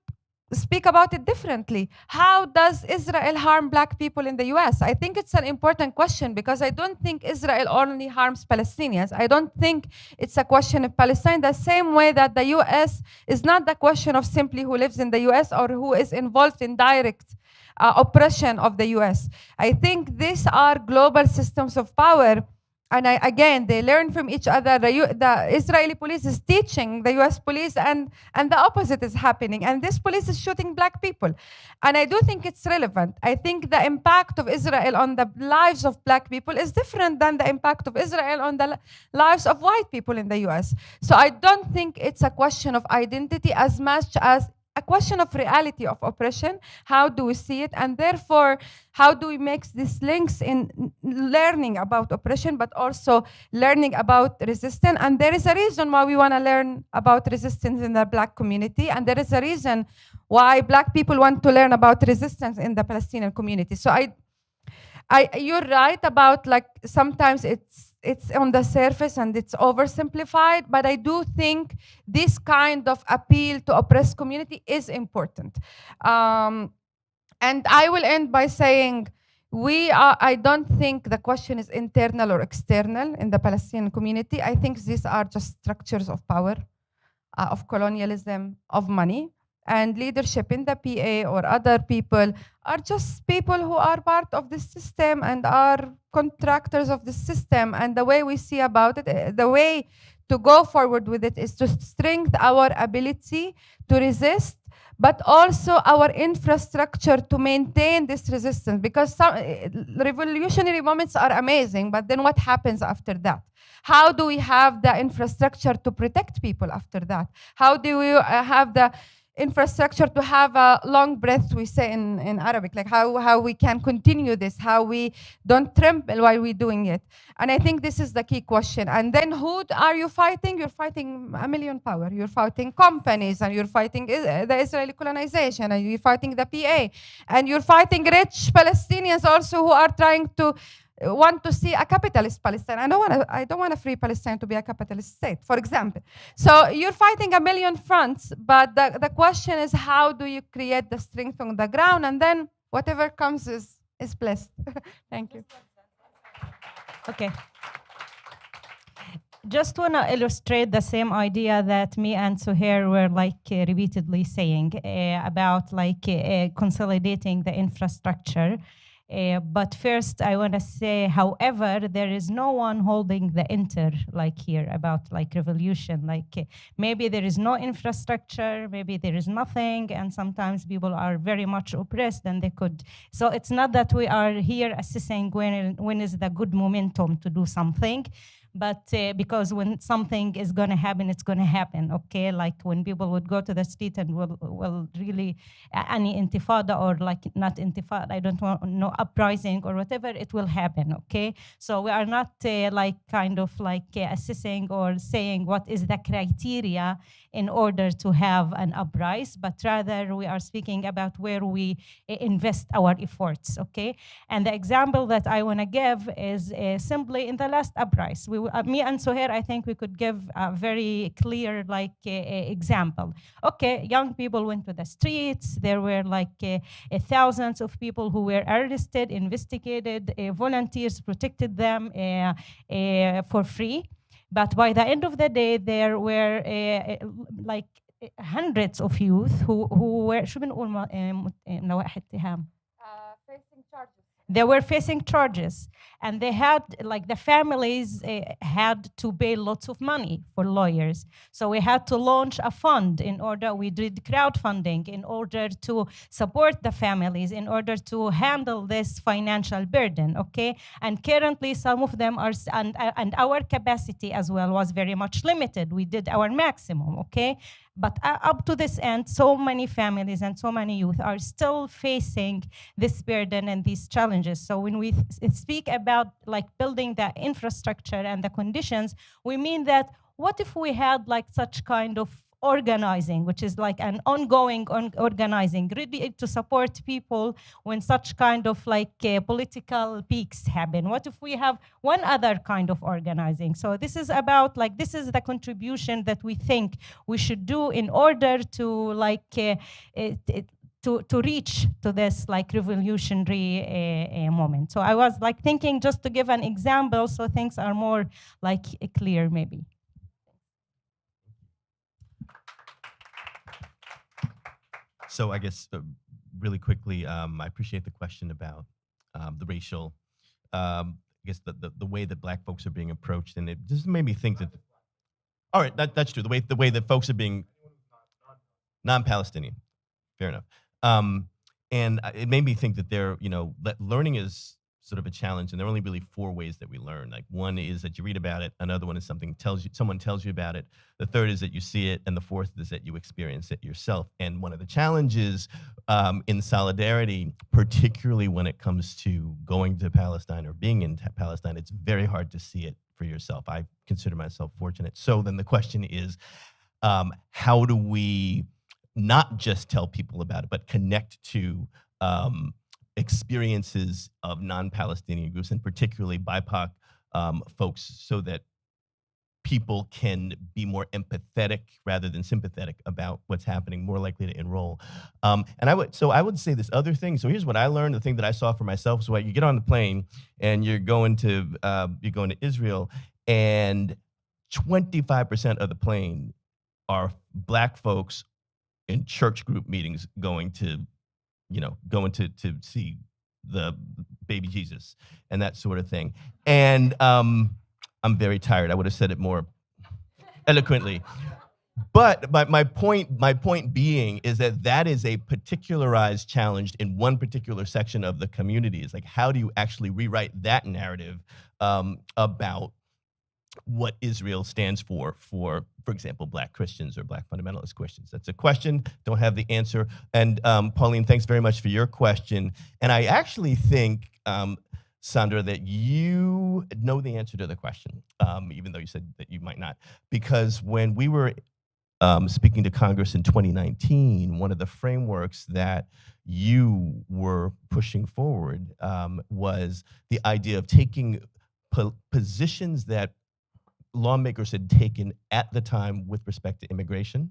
speak about it differently. How does Israel harm Black people in the US? I think it's an important question, because I don't think Israel only harms Palestinians. I don't think it's a question of Palestine the same way that the US is not the question of simply who lives in the US or who is involved in direct oppression of the US. I think these are global systems of power. And again, they learn from each other. The Israeli police is teaching the US police, and the opposite is happening. And this police is shooting Black people. And I do think it's relevant. I think the impact of Israel on the lives of Black people is different than the impact of Israel on the lives of white people in the US. So I don't think it's a question of identity as much as a question of reality of oppression. How do we see it? And therefore, how do we make these links in learning about oppression, but also learning about resistance? And there is a reason why we want to learn about resistance in the Black community. And there is a reason why Black people want to learn about resistance in the Palestinian community. So you're right about, like, sometimes it's on the surface and it's oversimplified, but I do think this kind of appeal to oppressed community is important. And I will end by saying I don't think the question is internal or external in the Palestinian community. I think these are just structures of power, of colonialism, of money. And leadership in the PA or other people are just people who are part of the system and are contractors of the system. And the way we see about it, the way to go forward with it is to strengthen our ability to resist, but also our infrastructure to maintain this resistance. Because some revolutionary moments are amazing, but then what happens after that? How do we have the infrastructure to protect people after that? How do we have the infrastructure to have a long breath, we say in Arabic, like how we can continue this, how we don't tremble while we're doing it. And I think this is the key question. And then who are you fighting? You're fighting a million power. You're fighting companies, and you're fighting the Israeli colonization, and you're fighting the PA, and you're fighting rich Palestinians also who are trying to want to see a capitalist Palestine. I don't want a free Palestine to be a capitalist state, for example. So you're fighting a million fronts, but the question is, how do you create the strength on the ground? And then whatever comes is blessed. Thank you. Okay. Just want to illustrate the same idea that me and Suhair were repeatedly saying about consolidating the infrastructure. But first, I want to say, however, there is no one holding the here about revolution. Maybe there is no infrastructure, maybe there is nothing, and sometimes people are very much oppressed and they could. So it's not that we are here assessing when is the good momentum to do something. But because when something is going to happen, it's going to happen, okay? Like when people would go to the street and will really, any intifada or not intifada, I don't want no uprising or whatever, it will happen, okay? So we are not assessing or saying what is the criteria in order to have an uprising, but rather we are speaking about where we invest our efforts, okay? And the example that I want to give is simply in the last uprising. Me and Suhair, I think we could give a very clear example. Okay, young people went to the streets. There were thousands of people who were arrested, investigated, volunteers protected them for free. But by the end of the day, there were hundreds of youth who were facing charges. They were facing charges, and they had the families had to pay lots of money for lawyers. So we had to launch a fund we did crowdfunding in order to support the families, in order to handle this financial burden, okay? And currently some of them are, and our capacity as well was very much limited. We did our maximum, okay? But up to this end, so many families and so many youth are still facing this burden and these challenges. So when we speak about building the infrastructure and the conditions, we mean that what if we had such kind of organizing, which is an ongoing organizing, really to support people when such kind of political peaks happen? What if we have one other kind of organizing? So this is about this is the contribution that we think we should do in order to to reach to this revolutionary moment. So I was thinking just to give an example so things are more clear maybe. So I guess really quickly, I appreciate the question about the racial, I guess the way that Black folks are being approached, and it just made me think that. All right, that's true. The way that folks are being non-Palestinian, fair enough, and it made me think that that learning is sort of a challenge, and there are only really 4 ways that we learn. One is that you read about it, another one is someone tells you about it, the third is that you see it, and the fourth is that you experience it yourself. And one of the challenges in solidarity, particularly when it comes to going to Palestine or being in Palestine, it's very hard to see it for yourself. I consider myself fortunate. So then the question is, how do we not just tell people about it, but connect to experiences of non-Palestinian groups, and particularly BIPOC folks, so that people can be more empathetic rather than sympathetic about what's happening, more likely to enroll. And I would say this other thing. So here's what I learned, the thing that I saw for myself. So you get on the plane and you're going to Israel, and 25% of the plane are Black folks in church group meetings going to see the baby Jesus and that sort of thing. And I'm very tired. I would have said it more eloquently. But my point being is that is a particularized challenge in one particular section of the community. Is like, how do you actually rewrite that narrative about what Israel stands for example, Black Christians or Black fundamentalist Christians? That's a question, don't have the answer. And Pauline, thanks very much for your question. And I actually think, Sandra, that you know the answer to the question, even though you said that you might not. Because when we were speaking to Congress in 2019, one of the frameworks that you were pushing forward was the idea of taking positions that lawmakers had taken at the time with respect to immigration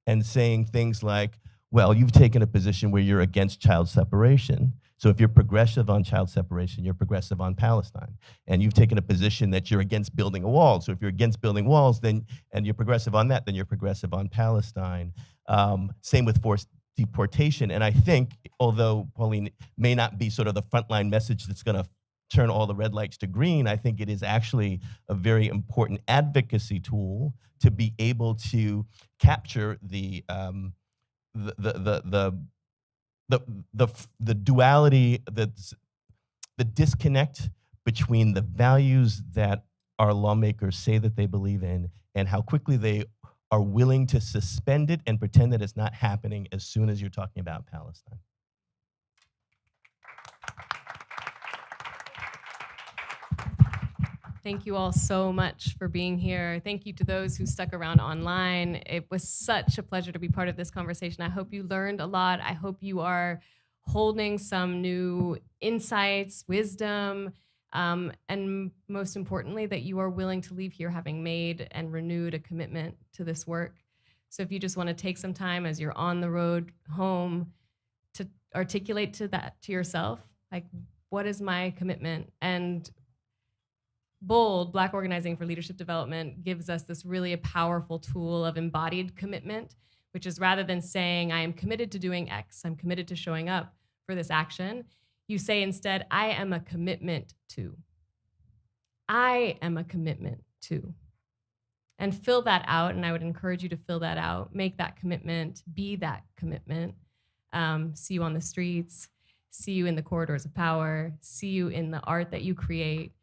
and saying things like, well, you've taken a position where you're against child separation. So if you're progressive on child separation, you're progressive on Palestine. And you've taken a position that you're against building a wall. So if you're against building walls, then and you're progressive on that, then you're progressive on Palestine. Same with forced deportation. And I think, although Pauline may not be sort of the frontline message that's going to turn all the red lights to green, I think it is actually a very important advocacy tool to be able to capture the duality, the disconnect between the values that our lawmakers say that they believe in and how quickly they are willing to suspend it and pretend that it's not happening as soon as you're talking about Palestine. Thank you all so much for being here. Thank you to those who stuck around online. It was such a pleasure to be part of this conversation. I hope you learned a lot. I hope you are holding some new insights, wisdom, and most importantly, that you are willing to leave here having made and renewed a commitment to this work. So if you just want to take some time as you're on the road home to articulate to yourself, like, what is my commitment? And BOLD, Black Organizing for Leadership Development, gives us this really a powerful tool of embodied commitment, which is rather than saying, I am committed to doing X, I'm committed to showing up for this action, you say instead, I am a commitment to. I am a commitment to. And fill that out, and I would encourage you to fill that out, make that commitment, be that commitment. See you on the streets, see you in the corridors of power, see you in the art that you create,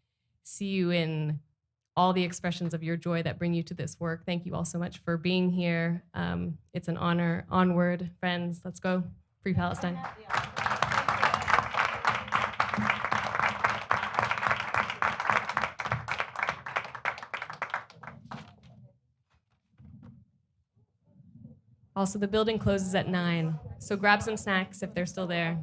see you in all the expressions of your joy that bring you to this work. Thank you all so much for being here. It's an honor. Onward, friends, let's go. Free Palestine. Also, the building closes at 9, so grab some snacks if they're still there.